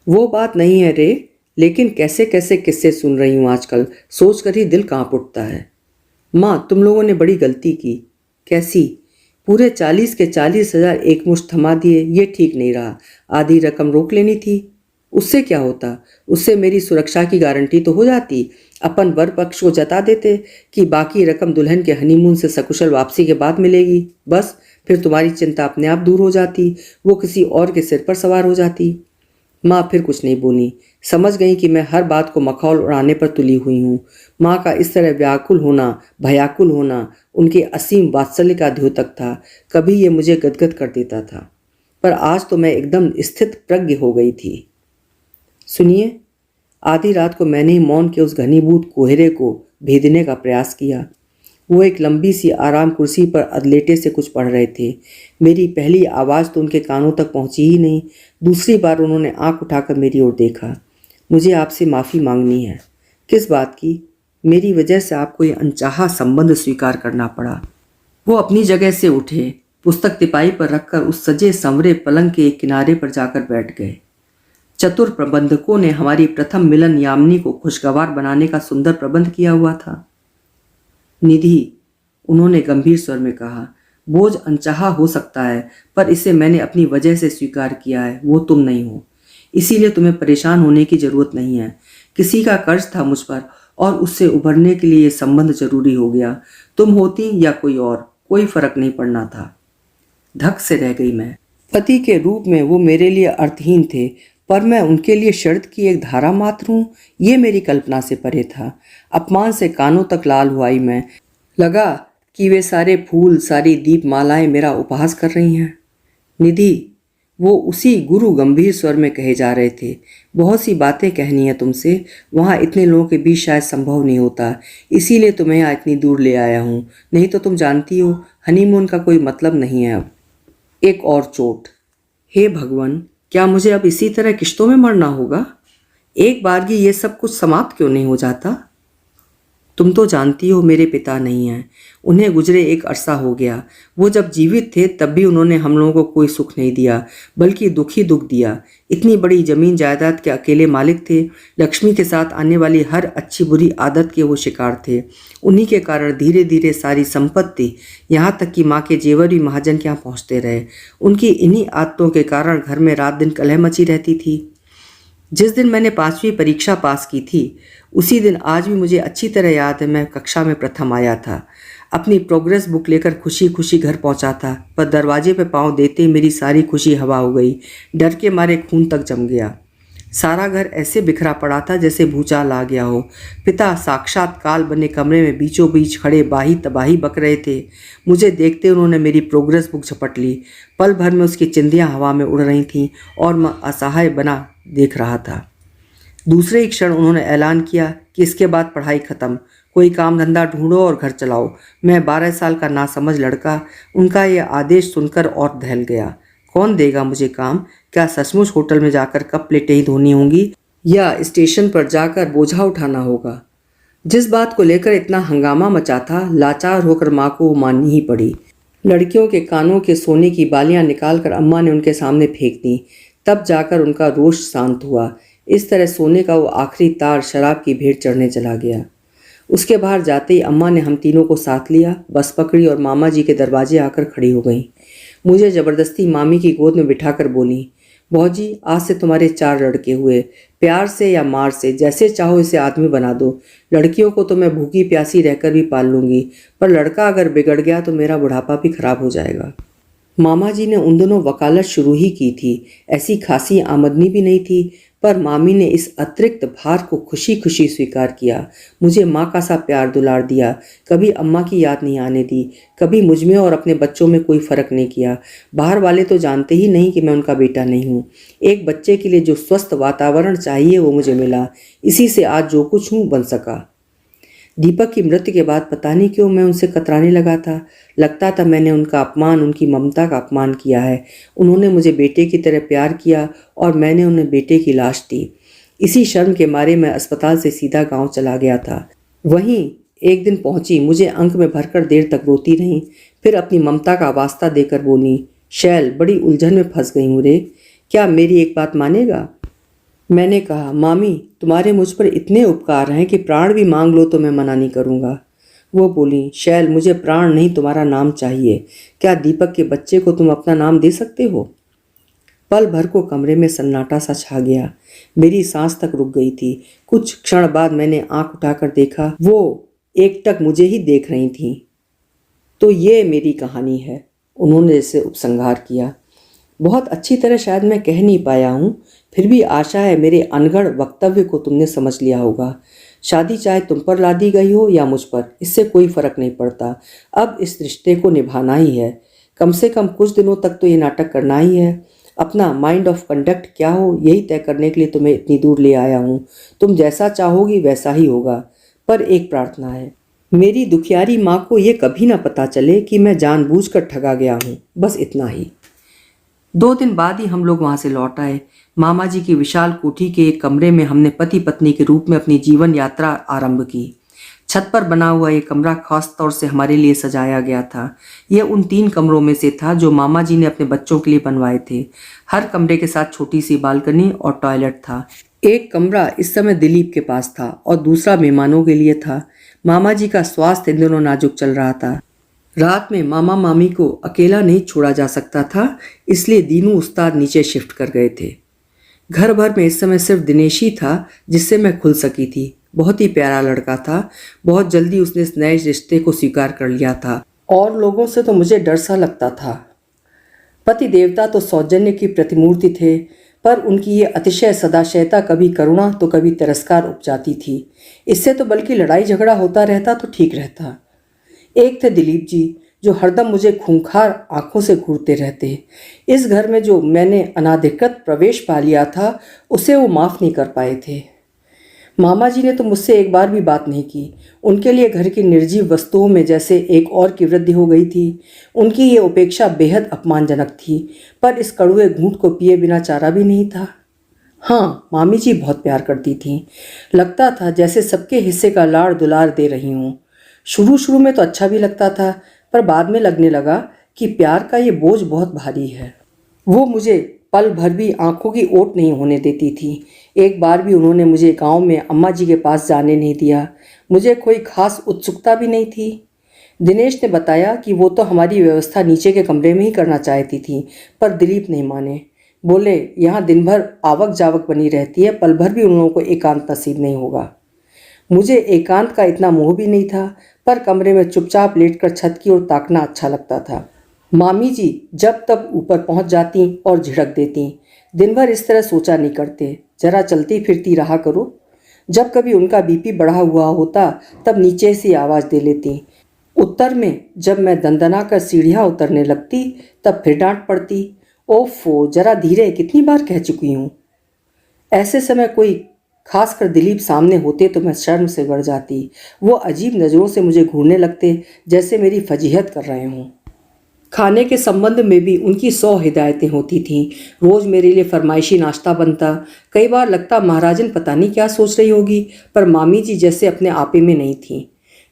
वो बात नहीं है रे, लेकिन कैसे कैसे किस्से सुन रही हूँ आजकल, सोच कर ही दिल कांप उठता है। माँ, तुम लोगों ने बड़ी गलती की। कैसी? पूरे 40 के 40,000 एकमुश्त थमा दिए, ये ठीक नहीं रहा। आधी रकम रोक लेनी थी। उससे क्या होता? उससे मेरी सुरक्षा की गारंटी तो हो जाती। अपन वर पक्ष को जता देते कि बाकी रकम दुल्हन के हनीमून से सकुशल वापसी के बाद मिलेगी। बस फिर तुम्हारी चिंता अपने आप दूर हो जाती, वो किसी और के सिर पर सवार हो जाती। माँ फिर कुछ नहीं बोली। समझ गई कि मैं हर बात को मखौल उड़ाने पर तुली हुई हूँ। माँ का इस तरह व्याकुल होना, भयाकुल होना उनके असीम वात्सल्य का द्योतक था। कभी ये मुझे गदगद कर देता था, पर आज तो मैं एकदम स्थित प्रज्ञ हो गई थी। सुनिए, आधी रात को मैंने ही मौन के उस घनीभूत कोहरे को भेदने का प्रयास किया। वो एक लंबी सी आराम कुर्सी पर अधलेटे से कुछ पढ़ रहे थे। मेरी पहली आवाज़ तो उनके कानों तक पहुंची ही नहीं। दूसरी बार उन्होंने आंख उठाकर मेरी ओर देखा। मुझे आपसे माफ़ी मांगनी है। किस बात की? मेरी वजह से आपको ये अनचाहा संबंध स्वीकार करना पड़ा। वो अपनी जगह से उठे, पुस्तक तिपाई पर रखकर उस सजे संवरे पलंग के एक किनारे पर जाकर बैठ गए। चतुर प्रबंधकों ने हमारी प्रथम मिलन यामिनी को खुशगवार बनाने का सुंदर प्रबंध किया हुआ था। निधि, उन्होंने गंभीर स्वर में कहा, बोझ अनचाहा हो सकता है, पर इसे मैंने अपनी वजह से स्वीकार किया है, वो तुम नहीं हो। इसीलिए तुम्हें परेशान होने की जरूरत नहीं है। किसी का कर्ज था मुझ पर, और उससे उभरने के लिए ये संबंध जरूरी हो गया। तुम होती या कोई और, कोई फर्क नहीं पड़ना था। धक से रह गई मैं। पति के रूप में वो मेरे लिए अर्थहीन थे, पर मैं उनके लिए शर्त की एक धारा मात्र हूँ, ये मेरी कल्पना से परे था। अपमान से कानों तक लाल हुआई मैं। लगा कि वे सारे फूल, सारी दीपमालाएं मेरा उपहास कर रही हैं। निधि, वो उसी गुरु गंभीर स्वर में कहे जा रहे थे, बहुत सी बातें कहनी है तुमसे, वहाँ इतने लोगों के बीच शायद संभव नहीं होता, इसीलिए तुम्हें यहाँ इतनी दूर ले आया हूँ। नहीं तो तुम जानती हो, हनीमून का कोई मतलब नहीं है अब। एक और चोट। हे भगवान, क्या मुझे अब इसी तरह किश्तों में मरना होगा? एक बारगी ये सब कुछ समाप्त क्यों नहीं हो जाता? तुम तो जानती हो मेरे पिता नहीं हैं, उन्हें गुजरे एक अरसा हो गया। वो जब जीवित थे तब भी उन्होंने हम लोगों को कोई सुख नहीं दिया, बल्कि दुख ही दुख दिया। इतनी बड़ी जमीन जायदाद के अकेले मालिक थे। लक्ष्मी के साथ आने वाली हर अच्छी बुरी आदत के वो शिकार थे। उन्हीं के कारण धीरे धीरे सारी संपत्ति, यहाँ तक कि माँ के जेवर भी महाजन के यहाँ पहुँचते रहे। उनकी इन्हीं आदतों के कारण घर में रात दिन कलह मची रहती थी। जिस दिन मैंने 5वीं परीक्षा पास की थी, उसी दिन आज भी मुझे अच्छी तरह याद है, मैं कक्षा में प्रथम आया था। अपनी प्रोग्रेस बुक लेकर खुशी खुशी घर पहुंचा था, पर दरवाजे पर पांव देते ही मेरी सारी खुशी हवा हो गई। डर के मारे खून तक जम गया। सारा घर ऐसे बिखरा पड़ा था जैसे भूचाल आ गया हो। पिता साक्षात काल बने कमरे में बीचों बीच खड़े बाही तबाही बक रहे थे। मुझे देखते उन्होंने मेरी प्रोग्रेस बुक झपट ली। पल भर में उसकी चिंदियाँ हवा में उड़ रही थीं और मैं असहाय बना देख रहा था। दूसरे ही क्षण उन्होंने ऐलान किया कि इसके बाद पढ़ाई खत्म, कोई काम धंधा ढूंढो और घर चलाओ। मैं 12 साल का नासमझ लड़का उनका यह आदेश सुनकर और दहल गया। कौन देगा मुझे काम? क्या सचमुच होटल में जाकर कप प्लेटें ही धोनी होंगी, या स्टेशन पर जाकर बोझा उठाना होगा? जिस बात को लेकर इतना हंगामा मचा था, लाचार होकर माँ को वो माननी ही पड़ी। लड़कियों के कानों के सोने की बालियां निकालकर अम्मा ने उनके सामने फेंक दी। तब जाकर उनका रोष शांत हुआ। इस तरह सोने का वो आखिरी तार शराब की भेंट चढ़ने चला गया। उसके बाहर जाते ही अम्मा ने हम तीनों को साथ लिया, बस पकड़ी और मामा जी के दरवाजे आकर खड़ी हो गई। मुझे ज़बरदस्ती मामी की गोद में बिठाकर बोली, भौजी, आज से तुम्हारे 4 लड़के हुए। प्यार से या मार से, जैसे चाहो इसे आदमी बना दो। लड़कियों को तो मैं भूखी प्यासी रहकर भी पाल लूंगी, पर लड़का अगर बिगड़ गया तो मेरा बुढ़ापा भी खराब हो जाएगा। मामा जी ने उन दिनों वकालत शुरू ही की थी। ऐसी खासी आमदनी भी नहीं थी, पर मामी ने इस अतिरिक्त भार को खुशी खुशी स्वीकार किया। मुझे माँ का सा प्यार दुलार दिया, कभी अम्मा की याद नहीं आने दी, कभी मुझ में और अपने बच्चों में कोई फ़र्क नहीं किया। बाहर वाले तो जानते ही नहीं कि मैं उनका बेटा नहीं हूँ। एक बच्चे के लिए जो स्वस्थ वातावरण चाहिए वो मुझे मिला। इसी से आज जो कुछ हूँ बन सका। दीपक की मृत्यु के बाद पता नहीं क्यों मैं उनसे कतराने लगा था। लगता था मैंने उनका अपमान, उनकी ममता का अपमान किया है। उन्होंने मुझे बेटे की तरह प्यार किया और मैंने उन्हें बेटे की लाश दी। इसी शर्म के मारे मैं अस्पताल से सीधा गांव चला गया था। वहीं एक दिन पहुंची, मुझे अंक में भरकर देर तक रोती रही। फिर अपनी ममता का वास्ता देकर बोली, शैल, बड़ी उलझन में फंस गई हूँ रे, क्या मेरी एक बात मानेगा? मैंने कहा, मामी, तुम्हारे मुझ पर इतने उपकार हैं कि प्राण भी मांग लो तो मैं मना नहीं करूँगा। वो बोली, शैल, मुझे प्राण नहीं तुम्हारा नाम चाहिए। क्या दीपक के बच्चे को तुम अपना नाम दे सकते हो? पल भर को कमरे में सन्नाटा सा छा गया। मेरी सांस तक रुक गई थी। कुछ क्षण बाद मैंने आंख उठाकर देखा, वो एकटक मुझे ही देख रही थी। तो ये मेरी कहानी है, उन्होंने इसे उपसंहार किया। बहुत अच्छी तरह शायद मैं कह नहीं पाया हूँ, फिर भी आशा है मेरे अनगढ़ वक्तव्य को तुमने समझ लिया होगा। शादी चाहे तुम पर लादी गई हो या मुझ पर, इससे कोई फर्क नहीं पड़ता। अब इस रिश्ते को निभाना ही है। कम से कम कुछ दिनों तक तो ये नाटक करना ही है। अपना माइंड ऑफ कंडक्ट क्या हो, यही तय करने के लिए तुम्हें इतनी दूर ले आया हूँ। तुम जैसा चाहोगी वैसा ही होगा, पर एक प्रार्थना है, मेरी दुखियारी माँ को ये कभी ना पता चले कि मैं जानबूझकर ठगा गया हूँ। बस इतना ही। 2 दिन बाद ही हम लोग वहां से लौट आए। मामा जी की विशाल कोठी के एक कमरे में हमने पति पत्नी के रूप में अपनी जीवन यात्रा आरंभ की। छत पर बना हुआ ये कमरा खास तौर से हमारे लिए सजाया गया था। यह उन 3 कमरों में से था जो मामा जी ने अपने बच्चों के लिए बनवाए थे। हर कमरे के साथ छोटी सी बालकनी और टॉयलेट था। एक कमरा इस समय दिलीप के पास था और दूसरा मेहमानों के लिए था। मामा जी का स्वास्थ्य इन दिनों नाजुक चल रहा था। रात में मामा मामी को अकेला नहीं छोड़ा जा सकता था, इसलिए दीनू उस्ताद नीचे शिफ्ट कर गए थे। घर भर में इस समय सिर्फ दिनेश ही था जिससे मैं खुल सकी थी। बहुत ही प्यारा लड़का था। बहुत जल्दी उसने इस नए रिश्ते को स्वीकार कर लिया था और लोगों से तो मुझे डर सा लगता था। पति देवता तो सौजन्य की प्रतिमूर्ति थे, पर उनकी ये अतिशय सदाशयता कभी करुणा तो कभी तिरस्कार उपजाती थी। इससे तो बल्कि लड़ाई झगड़ा होता रहता तो ठीक रहता। एक थे दिलीप जी, जो हरदम मुझे खूंखार आंखों से घूरते रहते। इस घर में जो मैंने अनाधिकृत प्रवेश पा लिया था, उसे वो माफ़ नहीं कर पाए थे। मामा जी ने तो मुझसे एक बार भी बात नहीं की। उनके लिए घर की निर्जीव वस्तुओं में जैसे एक और की वृद्धि हो गई थी। उनकी ये उपेक्षा बेहद अपमानजनक थी, पर इस कड़वे घूंट को पिए बिना चारा भी नहीं था। हाँ, मामी जी बहुत प्यार करती थीं। लगता था जैसे सबके हिस्से का लाड़ दुलार दे रही हूँ। शुरू शुरू में तो अच्छा भी लगता था, पर बाद में लगने लगा कि प्यार का ये बोझ बहुत भारी है। वो मुझे पल भर भी आंखों की ओट नहीं होने देती थी। एक बार भी उन्होंने मुझे गांव में अम्मा जी के पास जाने नहीं दिया। मुझे कोई खास उत्सुकता भी नहीं थी। दिनेश ने बताया कि वो तो हमारी व्यवस्था नीचे के कमरे में ही करना चाहती थी, पर दिलीप नहीं माने। बोले, यहाँ दिन भर आवक जावक बनी रहती है, पल भर भी उन लोगों को एकांत नसीब नहीं होगा। मुझे एकांत का इतना मोह भी नहीं था, पर कमरे में चुपचाप लेटकर छत की ओर ताकना अच्छा लगता था। मामी जी जब तब ऊपर पहुंच जाती और झिड़क देती। दिन भर इस तरह सोचा नहीं करते, जरा चलती फिरती रहा करो। जब कभी उनका बीपी बढ़ा हुआ होता तब नीचे से आवाज़ दे लेती। उत्तर में जब मैं दंदना कर सीढ़ियाँ उतरने लगती तब फिर डांट पड़ती। ओफो, जरा धीरे, कितनी बार कह चुकी हूँ। ऐसे समय कोई खासकर दिलीप सामने होते तो मैं शर्म से बढ़ जाती। वो अजीब नज़रों से मुझे घूरने लगते, जैसे मेरी फजीहत कर रहे हों। खाने के संबंध में भी उनकी 100 हिदायतें होती थीं। रोज़ मेरे लिए फरमाइशी नाश्ता बनता। कई बार लगता महाराजन पता नहीं क्या सोच रही होगी, पर मामी जी जैसे अपने आपे में नहीं थीं।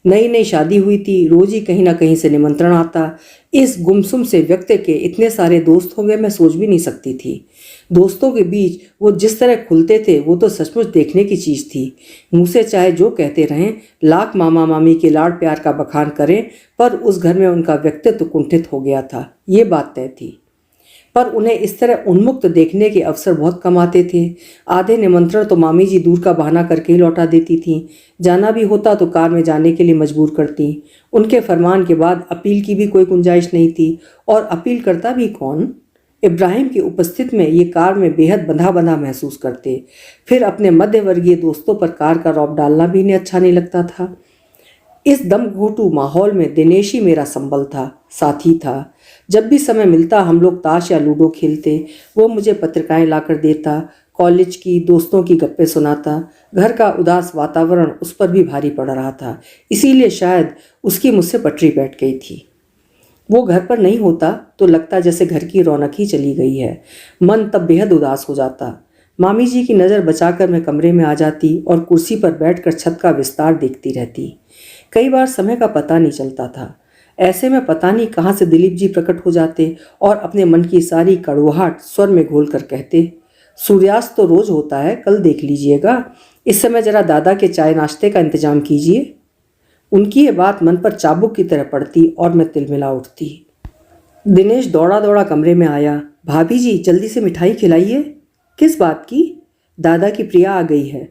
नई नई शादी हुई थी, रोज़ ही कहीं ना कहीं से निमंत्रण आता। इस गुमसुम से व्यक्ति के इतने सारे दोस्त होंगे मैं सोच भी नहीं सकती थी। दोस्तों के बीच वो जिस तरह खुलते थे वो तो सचमुच देखने की चीज़ थी। मुँह से चाहे जो कहते रहें, लाख मामा मामी के लाड़ प्यार का बखान करें, पर उस घर में उनका व्यक्तित्व कुंठित हो गया था, ये बात तय थी। पर उन्हें इस तरह उन्मुक्त देखने के अवसर बहुत कम आते थे। आधे निमंत्रण तो मामी जी दूर का बहाना करके ही लौटा देती थीं। जाना भी होता तो कार में जाने के लिए मजबूर करती। उनके फरमान के बाद अपील की भी कोई गुंजाइश नहीं थी, और अपील करता भी कौन। इब्राहिम की उपस्थिति में ये कार में बेहद बंधा बंधा महसूस करते। फिर अपने मध्यवर्गीय दोस्तों पर कार का रौब डालना भी इन्हें अच्छा नहीं लगता था। इस दम घोटू माहौल में दिनेश ही मेरा संबल था, साथी था। जब भी समय मिलता हम लोग ताश या लूडो खेलते। वो मुझे पत्रिकाएं लाकर देता, कॉलेज की दोस्तों की गप्पे सुनाता। घर का उदास वातावरण उस पर भी भारी पड़ रहा था, इसीलिए शायद उसकी मुझसे पटरी बैठ गई थी। वो घर पर नहीं होता तो लगता जैसे घर की रौनक ही चली गई है। मन तब बेहद उदास हो जाता। मामी जी की नज़र बचाकर मैं कमरे में आ जाती और कुर्सी पर बैठकर छत का विस्तार देखती रहती। कई बार समय का पता नहीं चलता था। ऐसे में पता नहीं कहाँ से दिलीप जी प्रकट हो जाते और अपने मन की सारी कड़वाहट स्वर में घोल कर कहते, सूर्यास्त तो रोज होता है, कल देख लीजिएगा। इस समय जरा दादा के चाय नाश्ते का इंतजाम कीजिए। उनकी ये बात मन पर चाबुक की तरह पड़ती और मैं तिलमिला उठती। दिनेश दौड़ा दौड़ा कमरे में आया। भाभी जी जल्दी से मिठाई खिलाइए। किस बात की? दादा की प्रिया आ गई है।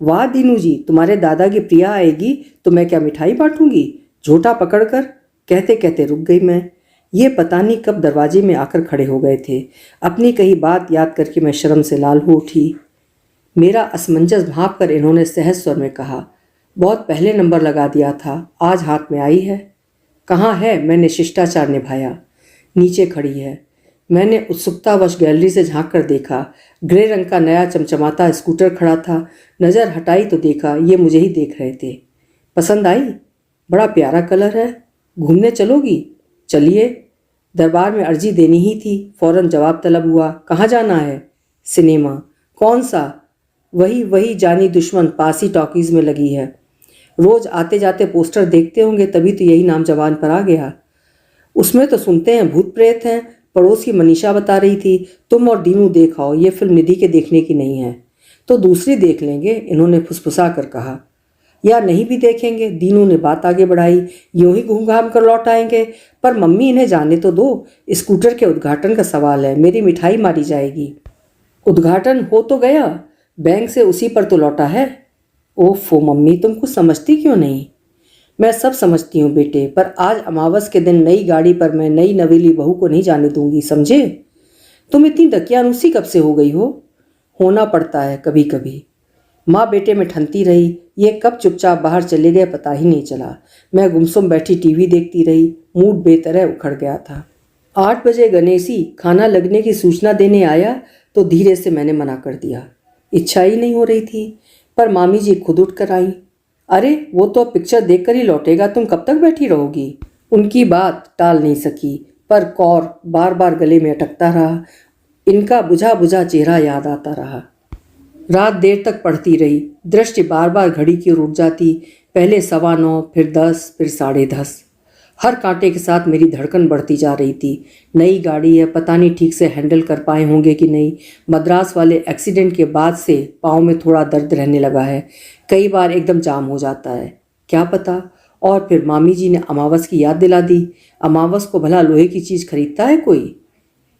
वाह दीनू जी, तुम्हारे दादा की प्रिया आएगी तो मैं क्या मिठाई बांटूंगी? झोटा पकड़कर कहते कहते रुक गई मैं। ये पता नहीं कब दरवाजे में आकर खड़े हो गए थे। अपनी कही बात याद करके मैं शर्म से लाल हो उठी। मेरा असमंजस भांप कर इन्होंने सहज स्वर में कहा, बहुत पहले नंबर लगा दिया था, आज हाथ में आई है। कहाँ है? मैंने शिष्टाचार निभाया। नीचे खड़ी है। मैंने उत्सुकतावश गैलरी से झांक कर देखा। ग्रे रंग का नया चमचमाता स्कूटर खड़ा था। नज़र हटाई तो देखा ये मुझे ही देख रहे थे। पसंद आई? बड़ा प्यारा कलर है। घूमने चलोगी? चलिए। दरबार में अर्जी देनी ही थी। फौरन जवाब तलब हुआ। कहाँ जाना है? सिनेमा। कौन सा? वही जानी दुश्मन, पासी टॉकीज़ में लगी है। रोज आते जाते पोस्टर देखते होंगे, तभी तो यही नाम जबान पर आ गया। उसमें तो सुनते हैं भूत प्रेत हैं। पड़ोस की मनीषा बता रही थी, तुम और दीनू देख आओ, ये फिल्म निधि के देखने की नहीं है। तो दूसरी देख लेंगे, इन्होंने फुसफुसा कर कहा। या नहीं भी देखेंगे, दीनू ने बात आगे बढ़ाई। यूं ही घूम घाम कर लौट आएंगे। पर मम्मी इन्हें जाने तो दो, स्कूटर के उद्घाटन का सवाल है, मेरी मिठाई मारी जाएगी। उद्घाटन हो तो गया, बैंक से उसी पर तो लौटा है। ओफो मम्मी, तुम कुछ समझती क्यों नहीं? मैं सब समझती हूँ बेटे, पर आज अमावस के दिन नई गाड़ी पर मैं नई नवेली बहू को नहीं जाने दूंगी, समझे? तुम इतनी दकियानूसी कब से हो गई हो? होना पड़ता है कभी कभी। माँ बेटे में ठनती रही। ये कब चुपचाप बाहर चले गए पता ही नहीं चला। मैं गुमसुम बैठी टीवी देखती रही। मूड बेतरह उखड़ गया था। 8 बजे गणेशी खाना लगने की सूचना देने आया तो धीरे से मैंने मना कर दिया। इच्छा ही नहीं हो रही थी। पर मामी जी खुद उठ कर आई। अरे वो तो अब पिक्चर देखकर ही लौटेगा, तुम कब तक बैठी रहोगी? उनकी बात टाल नहीं सकी, पर कौर बार बार गले में अटकता रहा। इनका बुझा बुझा चेहरा याद आता रहा। रात देर तक पढ़ती रही। दृष्टि बार बार घड़ी की ओर उठ जाती। पहले 9:15, फिर 10, फिर 10:30। हर कांटे के साथ मेरी धड़कन बढ़ती जा रही थी। नई गाड़ी है, पता नहीं ठीक से हैंडल कर पाए होंगे कि नहीं। मद्रास वाले एक्सीडेंट के बाद से पाँव में थोड़ा दर्द रहने लगा है। कई बार एकदम जाम हो जाता है, क्या पता। और फिर मामी जी ने अमावस की याद दिला दी। अमावस को भला लोहे की चीज़ खरीदता है कोई?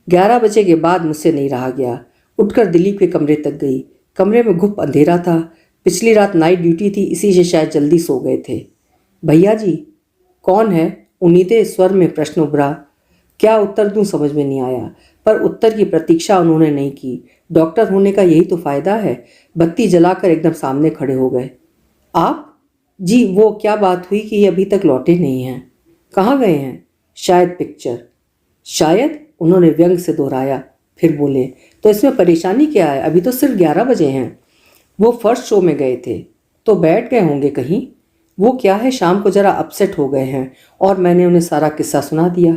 11 बजे के बाद मुझसे नहीं रहा गया। उठकर दिलीप के कमरे तक गई। कमरे में घुप अंधेरा था। पिछली रात नाइट ड्यूटी थी, इसी से शायद जल्दी सो गए थे। भैया जी? कौन है? उन्नीते स्वर में प्रश्न उभरा। क्या उत्तर दूं समझ में नहीं आया, पर उत्तर की प्रतीक्षा उन्होंने नहीं की। डॉक्टर होने का यही तो फायदा है। बत्ती जलाकर एकदम सामने खड़े हो गए। आप? जी, वो क्या बात हुई कि ये अभी तक लौटे नहीं हैं। कहाँ गए हैं? शायद पिक्चर। शायद? उन्होंने व्यंग से दोहराया। फिर बोले, तो इसमें परेशानी क्या है? अभी तो सिर्फ 11 बजे हैं। वो फर्स्ट शो में गए थे, तो बैठ गए होंगे कहीं। वो क्या है, शाम को ज़रा अपसेट हो गए हैं। और मैंने उन्हें सारा किस्सा सुना दिया।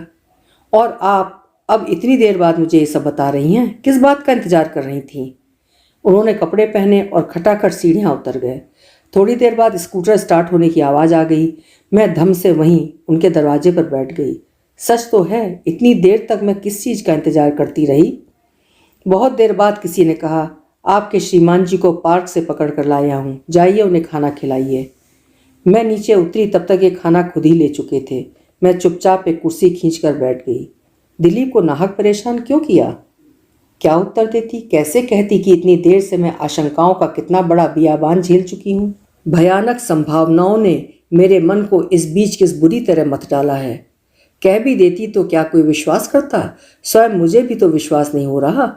और आप अब इतनी देर बाद मुझे ये सब बता रही हैं? किस बात का इंतज़ार कर रही थीं? उन्होंने कपड़े पहने और खटाखट सीढ़ियाँ उतर गए। थोड़ी देर बाद स्कूटर स्टार्ट होने की आवाज़ आ गई। मैं धम से वहीं उनके दरवाजे पर बैठ गई। सच तो है, इतनी देर तक मैं किस चीज़ का इंतज़ार करती रही। बहुत देर बाद किसी ने कहा, आपके श्रीमान जी को पार्क से पकड़ कर लाया हूँ, जाइए उन्हें खाना खिलाइए। मैं नीचे उतरी तब तक ये खाना खुद ही ले चुके थे। मैं चुपचाप एक कुर्सी खींच कर बैठ गई। दिलीप को नाहक परेशान क्यों किया? क्या उत्तर देती, कैसे कहती कि इतनी देर से मैं आशंकाओं का कितना बड़ा बियाबान झेल चुकी हूँ। भयानक संभावनाओं ने मेरे मन को इस बीच किस बुरी तरह मत डाला है। कह भी देती तो क्या कोई विश्वास करता? स्वयं मुझे भी तो विश्वास नहीं हो रहा।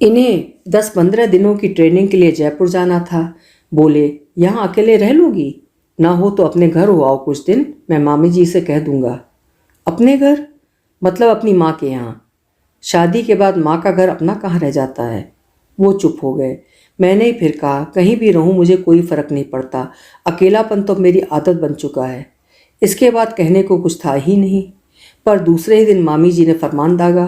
इन्हें 10-15 दिनों की ट्रेनिंग के लिए जयपुर जाना था। बोले, यहाँ अकेले रह लोगी? ना हो तो अपने घर हो आओ कुछ दिन, मैं मामी जी से कह दूंगा। अपने घर? मतलब अपनी माँ के यहाँ। शादी के बाद माँ का घर अपना कहाँ रह जाता है। वो चुप हो गए। मैंने ही फिर कहा, कहीं भी रहूं मुझे कोई फ़र्क नहीं पड़ता, अकेलापन तो मेरी आदत बन चुका है। इसके बाद कहने को कुछ था ही नहीं। पर दूसरे ही दिन मामी जी ने फरमान दागा,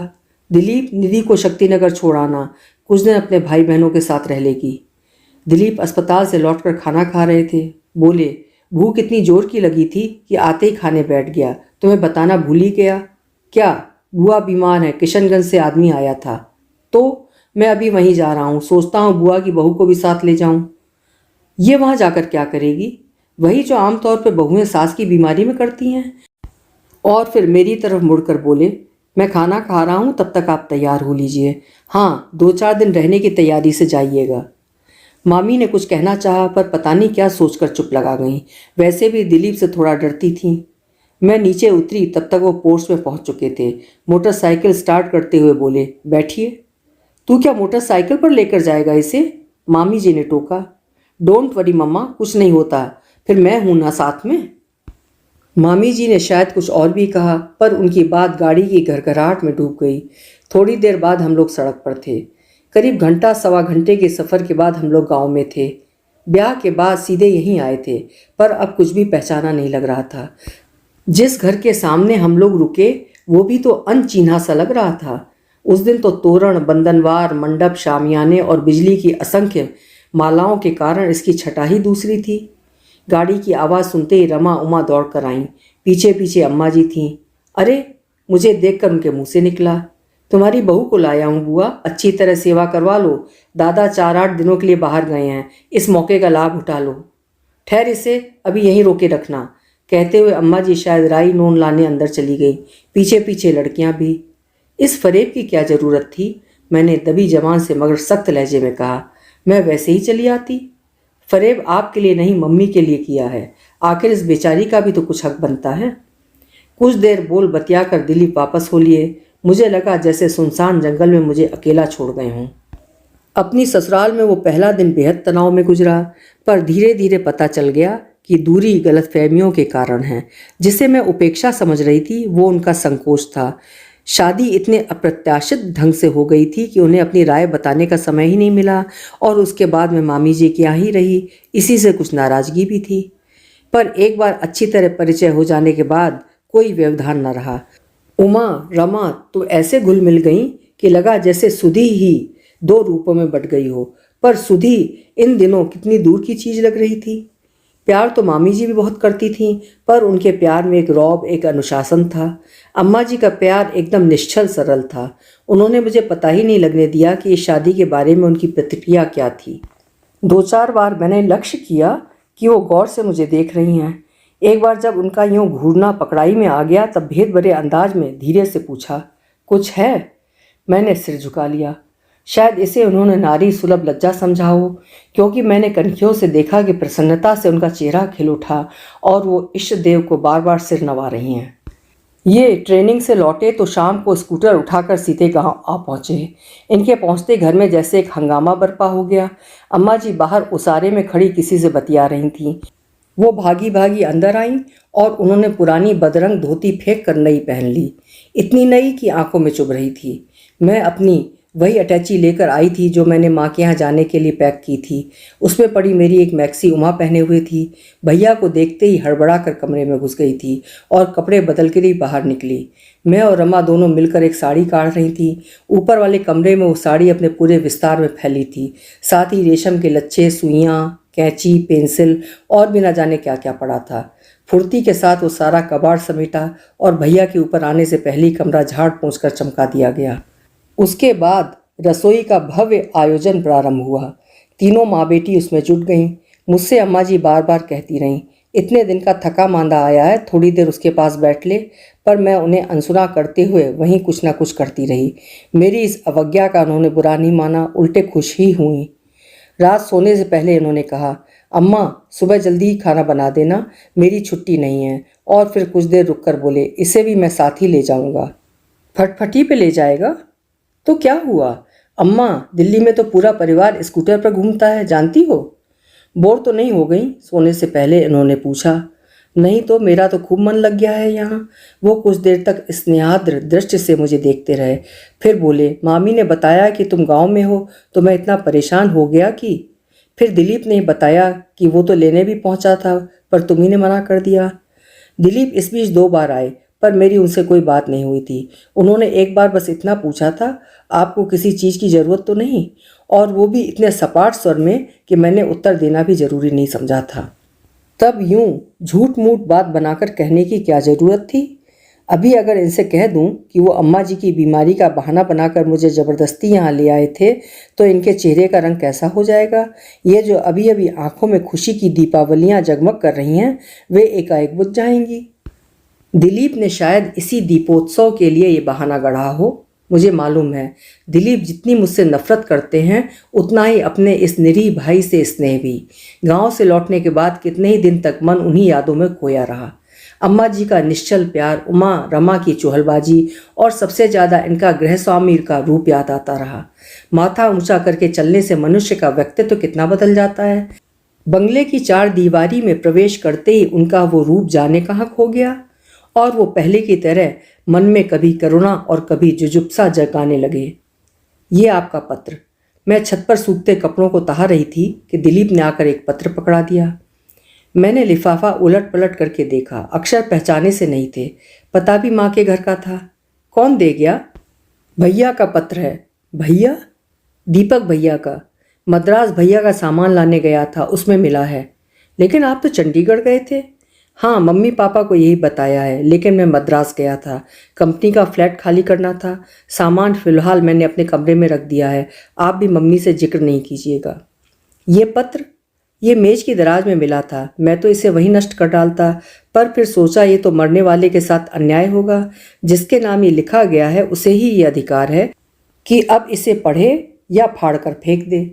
दिलीप, निधि को शक्तिनगर छोड़ आना, कुछ दिन अपने भाई बहनों के साथ रह लेगी। दिलीप अस्पताल से लौटकर खाना खा रहे थे। बोले, भूख इतनी जोर की लगी थी कि आते ही खाने बैठ गया। तुम्हें बताना भूल ही गया। क्या? बुआ बीमार है, किशनगंज से आदमी आया था। तो मैं अभी वहीं जा रहा हूँ, सोचता हूँ बुआ की बहू को भी साथ ले जाऊँ। ये वहाँ जाकर क्या करेगी? वही जो आमतौर पर बहुएं सास की बीमारी में करती हैं। और फिर मेरी तरफ मुड़कर बोले, मैं खाना खा रहा हूँ, तब तक आप तैयार हो लीजिए। हाँ, 2-4 दिन रहने की तैयारी से जाइएगा। मामी ने कुछ कहना चाहा पर पता नहीं क्या सोचकर चुप लगा गईं। वैसे भी दिलीप से थोड़ा डरती थीं। मैं नीचे उतरी तब तक वो पोर्च में पहुंच चुके थे। मोटरसाइकिल स्टार्ट करते हुए बोले, बैठिए। तू क्या मोटरसाइकिल पर लेकर जाएगा इसे? मामी जी ने टोका। डोंट वरी मम्मा, कुछ नहीं होता, फिर मैं हूं ना साथ में। मामी जी ने शायद कुछ और भी कहा पर उनकी बात गाड़ी की घरघराहट में डूब गई। थोड़ी देर बाद हम लोग सड़क पर थे। करीब घंटा सवा घंटे के सफ़र के बाद हम लोग गांव में थे। ब्याह के बाद सीधे यहीं आए थे, पर अब कुछ भी पहचाना नहीं लग रहा था। जिस घर के सामने हम लोग रुके वो भी तो अनचिन्हा सा लग रहा था। उस दिन तो तोरण, बंधनवार, मंडप, शामियाने और बिजली की असंख्य मालाओं के कारण इसकी छटा ही दूसरी थी। गाड़ी की आवाज़ सुनते ही रमा उमा दौड़ कर आईं। पीछे पीछे अम्मा जी थीं। अरे, मुझे देखकर उनके मुंह से निकला, तुम्हारी बहू को लाया हूँ बुआ, अच्छी तरह सेवा करवा लो। दादा 4-8 दिनों के लिए बाहर गए हैं, इस मौके का लाभ उठा लो। ठहर, इसे अभी यहीं रोके रखना। कहते हुए अम्मा जी शायद राई नून लाने अंदर चली गई, पीछे पीछे लड़कियां भी। इस फरेब की क्या ज़रूरत थी? मैंने दबी जबान से मगर सख्त लहजे में कहा। मैं वैसे ही चली आती। फरेब आपके लिए नहीं, मम्मी के लिए किया है। आखिर इस बेचारी का भी तो कुछ हक बनता है। कुछ देर बोल बतिया कर दिलीप वापस हो लिए। मुझे लगा जैसे सुनसान जंगल में मुझे अकेला छोड़ गए हों। अपनी ससुराल में वो पहला दिन बेहद तनाव में गुजरा, पर धीरे धीरे पता चल गया कि दूरी गलतफहमियों के कारण है। जिसे मैं उपेक्षा समझ रही थी वो उनका संकोच था। शादी इतने अप्रत्याशित ढंग से हो गई थी कि उन्हें अपनी राय बताने का समय ही नहीं मिला, और उसके बाद मैं मामी जी के यहाँ ही रही। इसी से कुछ नाराज़गी भी थी। पर एक बार अच्छी तरह परिचय हो जाने के बाद कोई व्यवधान न रहा। उमा, रमा तो ऐसे घुल मिल गईं कि लगा जैसे सुधी ही 2 रूपों में बट गई हो। पर सुधी इन दिनों कितनी दूर की चीज़ लग रही थी। प्यार तो मामी जी भी बहुत करती थीं, पर उनके प्यार में एक रौब, एक अनुशासन था। अम्मा जी का प्यार एकदम निश्चल सरल था। उन्होंने मुझे पता ही नहीं लगने दिया कि इस शादी के बारे में उनकी प्रतिक्रिया क्या थी। 2-4 बार मैंने लक्ष्य किया कि वो गौर से मुझे देख रही हैं। एक बार जब उनका यूं घूरना पकड़ाई में आ गया तब भेद भरे अंदाज में धीरे से पूछा, कुछ है? मैंने सिर झुका लिया। शायद इसे उन्होंने नारी सुलभ लज्जा समझा हो, क्योंकि मैंने कनखियों से देखा कि प्रसन्नता से उनका चेहरा खिल उठा और वो इष्ट देव को बार बार सिर नवा रही हैं। ये ट्रेनिंग से लौटे तो शाम को स्कूटर उठाकर सीधे गांव आ पहुंचे। इनके पहुंचते घर में जैसे एक हंगामा बरपा हो गया। अम्मा जी बाहर उसारे में खड़ी किसी से बतिया रही थीं। वो भागी भागी अंदर आईं और उन्होंने पुरानी बदरंग धोती फेंक कर नई पहन ली, इतनी नई कि आंखों में चुभ रही थी। मैं अपनी वही अटैची लेकर आई थी जो मैंने माँ के यहाँ जाने के लिए पैक की थी। उसमें पड़ी मेरी एक मैक्सी उमा पहने हुए थी। भैया को देखते ही हड़बड़ा कर कमरे में घुस गई थी और कपड़े बदल कर ही बाहर निकली। मैं और रमा दोनों मिलकर एक साड़ी काढ़ रही थी। ऊपर वाले कमरे में वो साड़ी अपने पूरे विस्तार में फैली थी। साथ ही रेशम के लच्छे, सुइयाँ, कैंची, पेंसिल और भी न जाने क्या क्या पड़ा था। फुर्ती के साथ वो सारा कबाड़ समेटा और भैया के ऊपर आने से पहले कमरा झाड़ पोंछ कर चमका दिया गया। उसके बाद रसोई का भव्य आयोजन प्रारंभ हुआ। तीनों माँ बेटी उसमें जुट गईं। मुझसे अम्मा जी बार बार कहती रहीं, इतने दिन का थका मांदा आया है, थोड़ी देर उसके पास बैठ ले। पर मैं उन्हें अनसुना करते हुए वहीं कुछ ना कुछ करती रही। मेरी इस अवज्ञा का उन्होंने बुरा नहीं माना, उल्टे खुश ही हुई। रात सोने से पहले इन्होंने कहा, अम्मा सुबह जल्दी ही खाना बना देना, मेरी छुट्टी नहीं है। और फिर कुछ देर रुककर बोले, इसे भी मैं साथ ही ले जाऊंगा। फटफटी पे ले जाएगा? तो क्या हुआ अम्मा, दिल्ली में तो पूरा परिवार स्कूटर पर घूमता है, जानती हो। बोर तो नहीं हो गई? सोने से पहले इन्होंने पूछा। नहीं तो, मेरा तो खूब मन लग गया है यहाँ। वो कुछ देर तक स्नेहाद्र दृष्टि से मुझे देखते रहे, फिर बोले, मामी ने बताया कि तुम गांव में हो तो मैं इतना परेशान हो गया कि। फिर दिलीप ने बताया कि वो तो लेने भी पहुंचा था, पर तुम्ही ने मना कर दिया। दिलीप इस बीच 2 बार आए, पर मेरी उनसे कोई बात नहीं हुई थी। उन्होंने एक बार बस इतना पूछा था, आपको किसी चीज़ की ज़रूरत तो नहीं? और वो भी इतने सपाट स्वर में कि मैंने उत्तर देना भी ज़रूरी नहीं समझा था। तब यूं झूठ मूठ बात बनाकर कहने की क्या ज़रूरत थी? अभी अगर इनसे कह दूं कि वो अम्मा जी की बीमारी का बहाना बनाकर मुझे ज़बरदस्ती यहाँ ले आए थे, तो इनके चेहरे का रंग कैसा हो जाएगा। ये जो अभी अभी आंखों में खुशी की दीपावलियाँ जगमग कर रही हैं, वे एकाएक बुझ जाएंगी। दिलीप ने शायद इसी दीपोत्सव के लिए ये बहाना गढ़ा हो। मुझे मालूम है, दिलीप जितनी मुझसे नफरत करते हैं, उतना ही अपने इस निरीह भाई से स्नेह भी। गांव से लौटने के बाद कितने ही दिन तक मन उन्हीं यादों में खोया रहा। अम्मा जी का निश्चल प्यार, उमा रमा की चुहलबाजी, और सबसे ज़्यादा इनका गृहस्वामी का रूप याद आता रहा। माथा ऊंचा करके चलने से मनुष्य का व्यक्तित्व कितना बदल जाता है। बंगले की 4 दीवारी में प्रवेश करते ही उनका वो रूप जाने कहाँ खो गया, और वो पहले की तरह मन में कभी करुणा और कभी जुजुप्सा जगाने लगे। ये आपका पत्र। मैं छत पर सूखते कपड़ों को तहा रही थी कि दिलीप ने आकर एक पत्र पकड़ा दिया। मैंने लिफाफा उलट पलट करके देखा। अक्षर पहचाने से नहीं थे, पता भी माँ के घर का था। कौन दे गया? भैया का पत्र है। भैया? दीपक भैया का। मद्रास भैया का सामान लाने गया था, उसमें मिला है। लेकिन आप तो चंडीगढ़ गए थे। हाँ, मम्मी पापा को यही बताया है, लेकिन मैं मद्रास गया था। कंपनी का फ्लैट खाली करना था। सामान फिलहाल मैंने अपने कमरे में रख दिया है। आप भी मम्मी से जिक्र नहीं कीजिएगा। ये पत्र? ये मेज की दराज में मिला था। मैं तो इसे वहीं नष्ट कर डालता, पर फिर सोचा ये तो मरने वाले के साथ अन्याय होगा। जिसके नाम ये लिखा गया है उसे ही ये अधिकार है कि अब इसे पढ़े या फाड़ कर फेंक दे।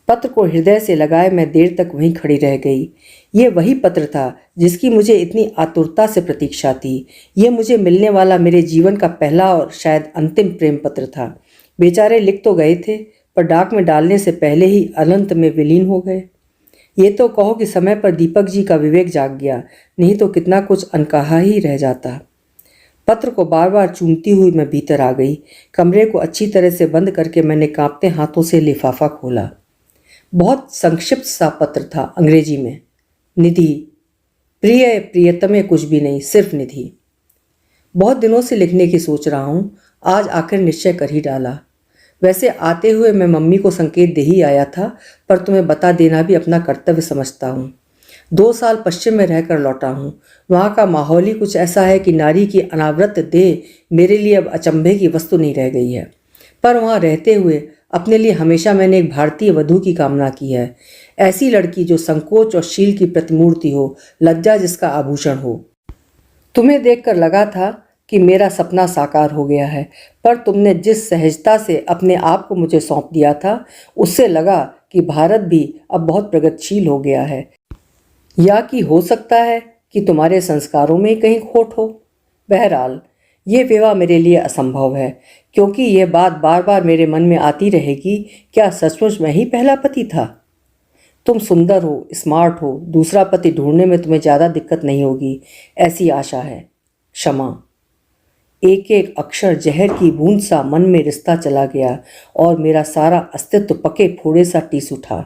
पत्र को हृदय से लगाए मैं देर तक वहीं खड़ी रह गई। ये वही पत्र था जिसकी मुझे इतनी आतुरता से प्रतीक्षा थी। ये मुझे मिलने वाला मेरे जीवन का पहला और शायद अंतिम प्रेम पत्र था। बेचारे लिख तो गए थे, पर डाक में डालने से पहले ही अनंत में विलीन हो गए। ये तो कहो कि समय पर दीपक जी का विवेक जाग गया, नहीं तो कितना कुछ अनकहा ही रह जाता। पत्र को बार बार चूमती हुई मैं भीतर आ गई। कमरे को अच्छी तरह से बंद करके मैंने कांपते हाथों से लिफाफा खोला। बहुत संक्षिप्त सा पत्र था, अंग्रेजी में। निधि, प्रिय प्रियतमे कुछ भी नहीं, सिर्फ निधि। बहुत दिनों से लिखने की सोच रहा हूँ, आज आखिर निश्चय कर ही डाला। वैसे आते हुए मैं मम्मी को संकेत दे ही आया था, पर तुम्हें बता देना भी अपना कर्तव्य समझता हूँ। 2 साल पश्चिम में रहकर लौटा हूँ। वहाँ का माहौल ही कुछ ऐसा है कि नारी की अनावृत देह मेरे लिए अब अचंभे की वस्तु नहीं रह गई है। पर वहाँ रहते हुए अपने लिए हमेशा मैंने एक भारतीय वधू की कामना की है। ऐसी लड़की जो संकोच और शील की प्रतिमूर्ति हो, लज्जा जिसका आभूषण हो। तुम्हें देखकर लगा था कि मेरा सपना साकार हो गया है, पर तुमने जिस सहजता से अपने आप को मुझे सौंप दिया था, उससे लगा कि भारत भी अब बहुत प्रगतिशील हो गया है, या कि हो सकता है कि तुम्हारे संस्कारों में कहीं खोट हो। बहरहाल ये विवाह मेरे लिए असंभव है, क्योंकि यह बात बार बार मेरे मन में आती रहेगी, क्या सचमुच मैं ही पहला पति था। तुम सुंदर हो, स्मार्ट हो, दूसरा पति ढूंढने में तुम्हें ज़्यादा दिक्कत नहीं होगी, ऐसी आशा है। क्षमा। एक एक अक्षर जहर की बूंद सा मन में रिश्ता चला गया और मेरा सारा अस्तित्व पके फोड़े सा टीस उठा।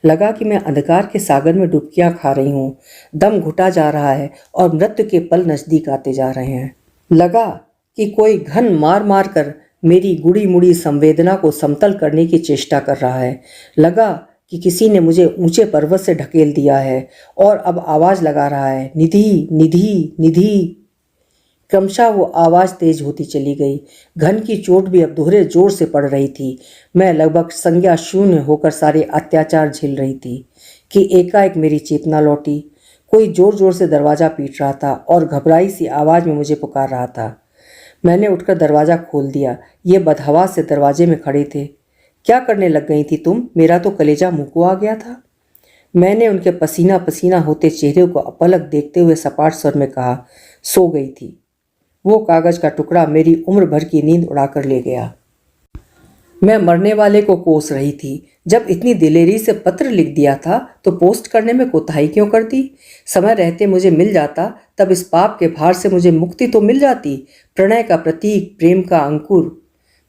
लगा कि मैं अंधकार के सागर में डुबकियां खा रही हूँ। दम घुटा जा रहा है और मृत्यु के पल नजदीक आते जा रहे हैं। लगा कि कोई घन मार मार कर मेरी गुड़ी मुड़ी संवेदना को समतल करने की चेष्टा कर रहा है। लगा कि किसी ने मुझे ऊंचे पर्वत से ढकेल दिया है और अब आवाज़ लगा रहा है, निधि निधि निधि। क्रमशः वो आवाज़ तेज होती चली गई। घन की चोट भी अब दोहरे जोर से पड़ रही थी। मैं लगभग संज्ञा शून्य होकर सारे अत्याचार झेल रही थी कि एकाएक मेरी चेतना लौटी। कोई जोर जोर से दरवाज़ा पीट रहा था और घबराई सी आवाज़ में मुझे पुकार रहा था। मैंने उठकर दरवाज़ा खोल दिया। ये बदहवास से दरवाजे में खड़े थे। क्या करने लग गई थी तुम? मेरा तो कलेजा मुँह को आ गया था। मैंने उनके पसीना पसीना होते चेहरे को अपलक देखते हुए सपाट स्वर में कहा, सो गई थी। वो कागज़ का टुकड़ा मेरी उम्र भर की नींद उड़ाकर ले गया। मैं मरने वाले को कोस रही थी। जब इतनी दिलेरी से पत्र लिख दिया था तो पोस्ट करने में कोताही क्यों कर दी? समय रहते मुझे मिल जाता, तब इस पाप के भार से मुझे मुक्ति तो मिल जाती। प्रणय का प्रतीक, प्रेम का अंकुर।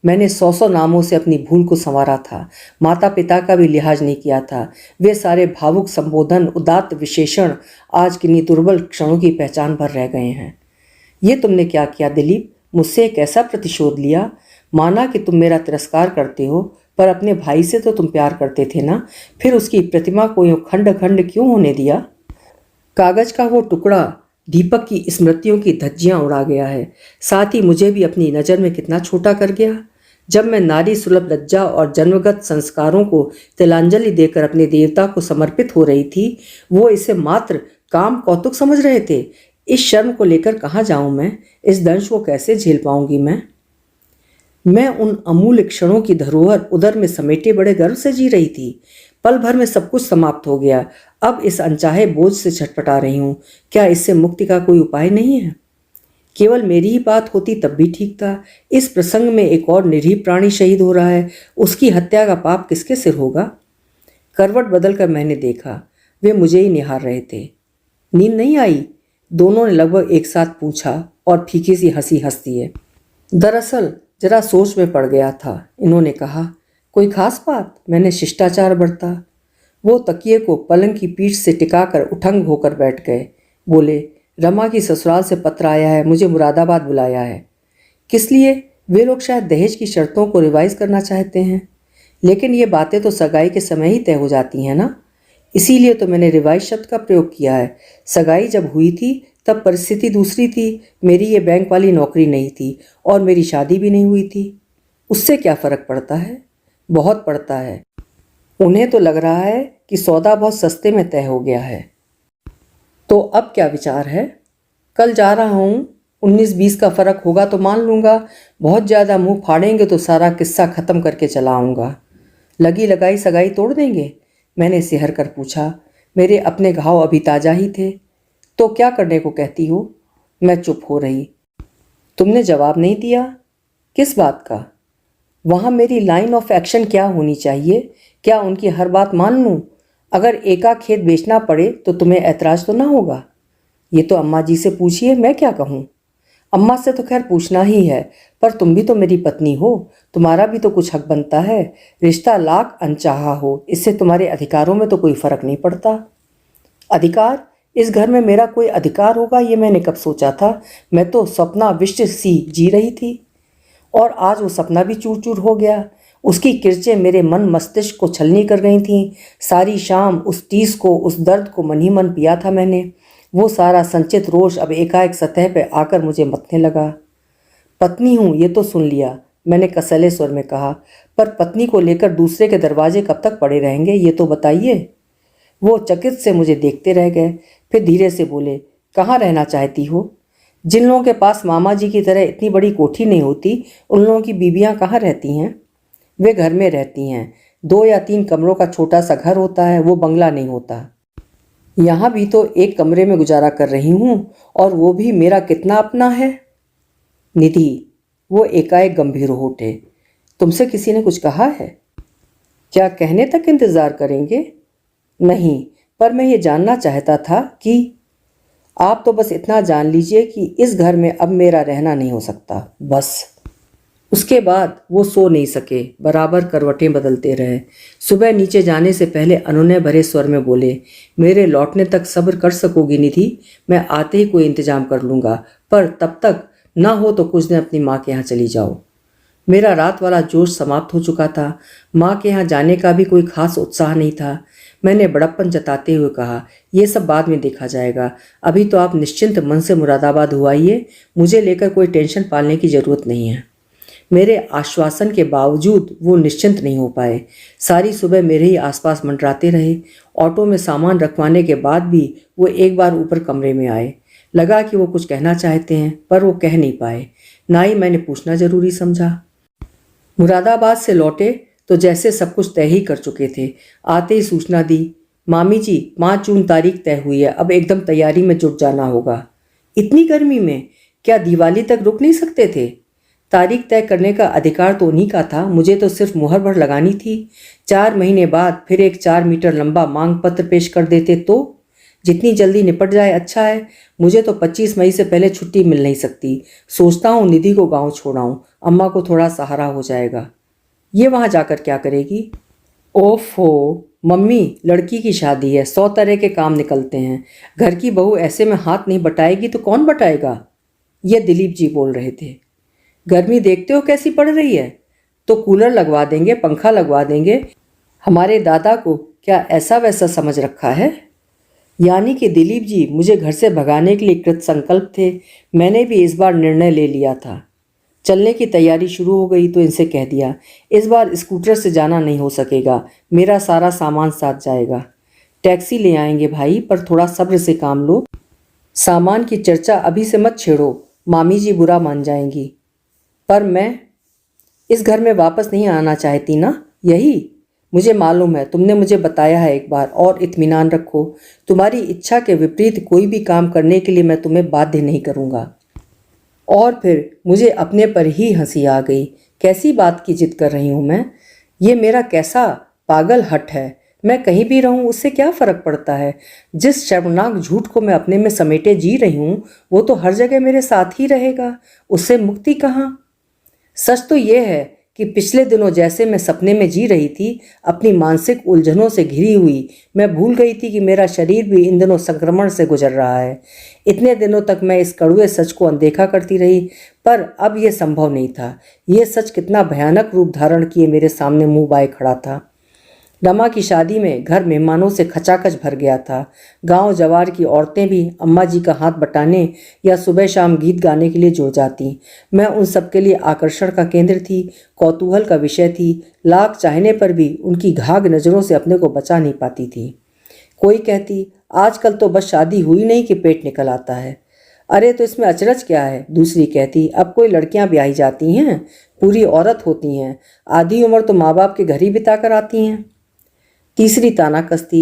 मैंने 100 नामों से अपनी भूल को संवारा था। माता पिता का भी लिहाज नहीं किया था। वे सारे भावुक संबोधन, उदात्त विशेषण आज किन्हीं दुर्बल क्षणों की पहचान भर रह गए हैं। ये तुमने क्या किया दिलीप? मुझसे एक ऐसा प्रतिशोध लिया। माना कि तुम मेरा तिरस्कार करते हो, पर अपने भाई से तो तुम प्यार करते थे ना? फिर उसकी प्रतिमा को यूं खंड खंड क्यों होने दिया? कागज का वो टुकड़ा दीपक की स्मृतियों की धज्जियां उड़ा गया है। साथ ही मुझे भी अपनी नज़र में कितना छोटा कर गया। जब मैं नारी सुलभ लज्जा और जन्मगत संस्कारों को तिलांजलि देकर अपने देवता को समर्पित हो रही थी, वो इसे मात्र काम कौतुक समझ रहे थे। इस शर्म को लेकर कहाँ जाऊं मैं? इस दंश को कैसे झेल पाऊंगी मैं उन अमूल्य क्षणों की धरोहर उदर में समेटे बड़े गर्व से जी रही थी। पल भर में सब कुछ समाप्त हो गया। अब इस अनचाहे बोझ से छटपटा रही हूँ। क्या इससे मुक्ति का कोई उपाय नहीं है? केवल मेरी ही बात होती तब भी ठीक था। इस प्रसंग में एक और निरीह प्राणी शहीद हो रहा है। उसकी हत्या का पाप किसके सिर होगा? करवट बदलकर मैंने देखा, वे मुझे ही निहार रहे थे। नींद नहीं आई? दोनों ने लगभग एक साथ पूछा और फीकी सी हंसी हंस दिए। दरअसल जरा सोच में पड़ गया था, इन्होंने कहा। कोई खास बात? मैंने शिष्टाचार बरता। वो तकिए को पलंग की पीठ से टिकाकर उठंग होकर बैठ गए। बोले, रमा की ससुराल से पत्र आया है, मुझे मुरादाबाद बुलाया है। किस लिए? वे लोग शायद दहेज की शर्तों को रिवाइज करना चाहते हैं। लेकिन ये बातें तो सगाई के समय ही तय हो जाती हैं ना। इसीलिए तो मैंने रिवाइज शब्द का प्रयोग किया है। सगाई जब हुई थी तब परिस्थिति दूसरी थी। मेरी ये बैंक वाली नौकरी नहीं थी और मेरी शादी भी नहीं हुई थी। उससे क्या फ़र्क पड़ता है? बहुत पड़ता है। उन्हें तो लग रहा है कि सौदा बहुत सस्ते में तय हो गया है। तो अब क्या विचार है? कल जा रहा हूँ। 19-20 का फ़र्क होगा तो मान लूँगा। बहुत ज़्यादा मुंह फाड़ेंगे तो सारा किस्सा ख़त्म करके चला आऊँगा। लगी लगाई सगाई तोड़ देंगे? मैंने सिहर कर पूछा। मेरे अपने घाव अभी ताज़ा ही थे। तो क्या करने को कहती हो? मैं चुप हो रही। तुमने जवाब नहीं दिया। किस बात का? वहाँ मेरी लाइन ऑफ एक्शन क्या होनी चाहिए? क्या उनकी हर बात मान लूँ? अगर एका खेत बेचना पड़े तो तुम्हें ऐतराज़ तो ना होगा? ये तो अम्मा जी से पूछिए, मैं क्या कहूँ। अम्मा से तो खैर पूछना ही है, पर तुम भी तो मेरी पत्नी हो, तुम्हारा भी तो कुछ हक बनता है। रिश्ता लाख अनचाहा हो, इससे तुम्हारे अधिकारों में तो कोई फ़र्क नहीं पड़ता। अधिकार? इस घर में मेरा कोई अधिकार होगा ये मैंने कब सोचा था? मैं तो स्वप्नाविष्ट सी जी रही थी और आज वो सपना भी चूर चूर हो गया। उसकी किरचें मेरे मन मस्तिष्क को छलनी कर गई थीं। सारी शाम उस टीस को, उस दर्द को मन ही मन पिया था मैंने। वो सारा संचित रोष अब एकाएक सतह पर आकर मुझे मथने लगा। पत्नी हूँ ये तो सुन लिया, मैंने कसैले स्वर में कहा, पर पत्नी को लेकर दूसरे के दरवाजे कब तक पड़े रहेंगे ये तो बताइए। वो चकित से मुझे देखते रह गए, फिर धीरे से बोले, कहाँ रहना चाहती हो? जिन लोगों के पास मामा जी की तरह इतनी बड़ी कोठी नहीं होती, उन लोगों की बीबियाँ कहाँ रहती हैं? वे घर में रहती हैं। 2 या 3 कमरों का छोटा सा घर होता है, वो बंगला नहीं होता। यहाँ भी तो एक कमरे में गुजारा कर रही हूँ, और वो भी मेरा कितना अपना है। निधि, वो एकाएक गंभीर हो उठे। तुमसे किसी ने कुछ कहा है? क्या कहने तक इंतज़ार करेंगे? नहीं, पर मैं ये जानना चाहता था कि आप तो बस इतना जान लीजिए कि इस घर में अब मेरा रहना नहीं हो सकता, बस। उसके बाद वो सो नहीं सके, बराबर करवटें बदलते रहे। सुबह नीचे जाने से पहले अनुनय भरे स्वर में बोले, मेरे लौटने तक सब्र कर सकोगी निधि? मैं आते ही कोई इंतजाम कर लूँगा, पर तब तक ना हो तो कुछ दिन अपनी माँ के यहाँ चली जाओ। मेरा रात वाला जोश समाप्त हो चुका था। माँ के यहाँ जाने का भी कोई खास उत्साह नहीं था। मैंने बड़प्पन जताते हुए कहा, यह सब बाद में देखा जाएगा। अभी तो आप निश्चिंत मन से मुरादाबाद हुआइए। मुझे लेकर कोई टेंशन पालने की ज़रूरत नहीं है। मेरे आश्वासन के बावजूद वो निश्चिंत नहीं हो पाए। सारी सुबह मेरे ही आसपास मंडराते रहे। ऑटो में सामान रखवाने के बाद भी वो एक बार ऊपर कमरे में आए। लगा कि वो कुछ कहना चाहते हैं, पर वो कह नहीं पाए। ना ही मैंने पूछना जरूरी समझा। मुरादाबाद से लौटे तो जैसे सब कुछ तय ही कर चुके थे। आते ही सूचना दी, मामी जी 5 जून तारीख तय हुई है, अब एकदम तैयारी में जुट जाना होगा। इतनी गर्मी में क्या दिवाली तक रुक नहीं सकते थे? तारीख तय करने का अधिकार तो उन्हीं का था, मुझे तो सिर्फ मुहर भर लगानी थी। 4 महीने बाद फिर एक 4 मीटर लंबा मांग पत्र पेश कर देते तो जितनी जल्दी निपट जाए अच्छा है। मुझे तो 25 मई से पहले छुट्टी मिल नहीं सकती। सोचता हूँ निधि को गांव छोड़ाऊँ, अम्मा को थोड़ा सहारा हो जाएगा। ये वहाँ जाकर क्या करेगी? ओफो मम्मी, लड़की की शादी है, 100 तरह के काम निकलते हैं। घर की बहू ऐसे में हाथ नहीं बटाएगी तो कौन बटाएगा? ये दिलीप जी बोल रहे थे। गर्मी देखते हो कैसी पड़ रही है, तो कूलर लगवा देंगे, पंखा लगवा देंगे। हमारे दादा को क्या ऐसा वैसा समझ रखा है? यानी कि दिलीप जी मुझे घर से भगाने के लिए कृत संकल्प थे। मैंने भी इस बार निर्णय ले लिया था। चलने की तैयारी शुरू हो गई तो इनसे कह दिया, इस बार स्कूटर से जाना नहीं हो सकेगा, मेरा सारा सामान साथ जाएगा। टैक्सी ले आएंगे भाई, पर थोड़ा सब्र से काम लो। सामान की चर्चा अभी से मत छेड़ो, मामी जी बुरा मान जाएंगी। पर मैं इस घर में वापस नहीं आना चाहती ना, यही मुझे मालूम है। तुमने मुझे बताया है एक बार, और इत्मीनान रखो, तुम्हारी इच्छा के विपरीत कोई भी काम करने के लिए मैं तुम्हें बाध्य नहीं करूँगा। और फिर मुझे अपने पर ही हंसी आ गई। कैसी बात की जिद कर रही हूँ मैं? ये मेरा कैसा पागल हट है। मैं कहीं भी रहूँ उससे क्या फ़र्क पड़ता है? जिस शर्मनाक झूठ को मैं अपने में समेटे जी रही हूँ वो तो हर जगह मेरे साथ ही रहेगा। उससे मुक्ति कहाँ? सच तो ये है कि पिछले दिनों जैसे मैं सपने में जी रही थी, अपनी मानसिक उलझनों से घिरी हुई, मैं भूल गई थी कि मेरा शरीर भी इन दिनों संक्रमण से गुजर रहा है। इतने दिनों तक मैं इस कड़वे सच को अनदेखा करती रही, पर अब यह संभव नहीं था। यह सच कितना भयानक रूप धारण किए मेरे सामने मुंह बाए खड़ा था। रमा की शादी में घर मेहमानों से खचाखच भर गया था। गांव जवार की औरतें भी अम्मा जी का हाथ बटाने या सुबह शाम गीत गाने के लिए जुड़ जाती। मैं उन सबके लिए आकर्षण का केंद्र थी, कौतूहल का विषय थी। लाख चाहने पर भी उनकी घाघ नज़रों से अपने को बचा नहीं पाती थी। कोई कहती, आजकल तो बस शादी हुई नहीं कि पेट निकल आता है। अरे तो इसमें अचरज क्या है? दूसरी कहती, अब कोई लड़कियां ब्याही जाती हैं, पूरी औरत होती हैं, आधी उम्र तो माँ बाप के घर ही बिता कर आती हैं। तीसरी ताना कसती,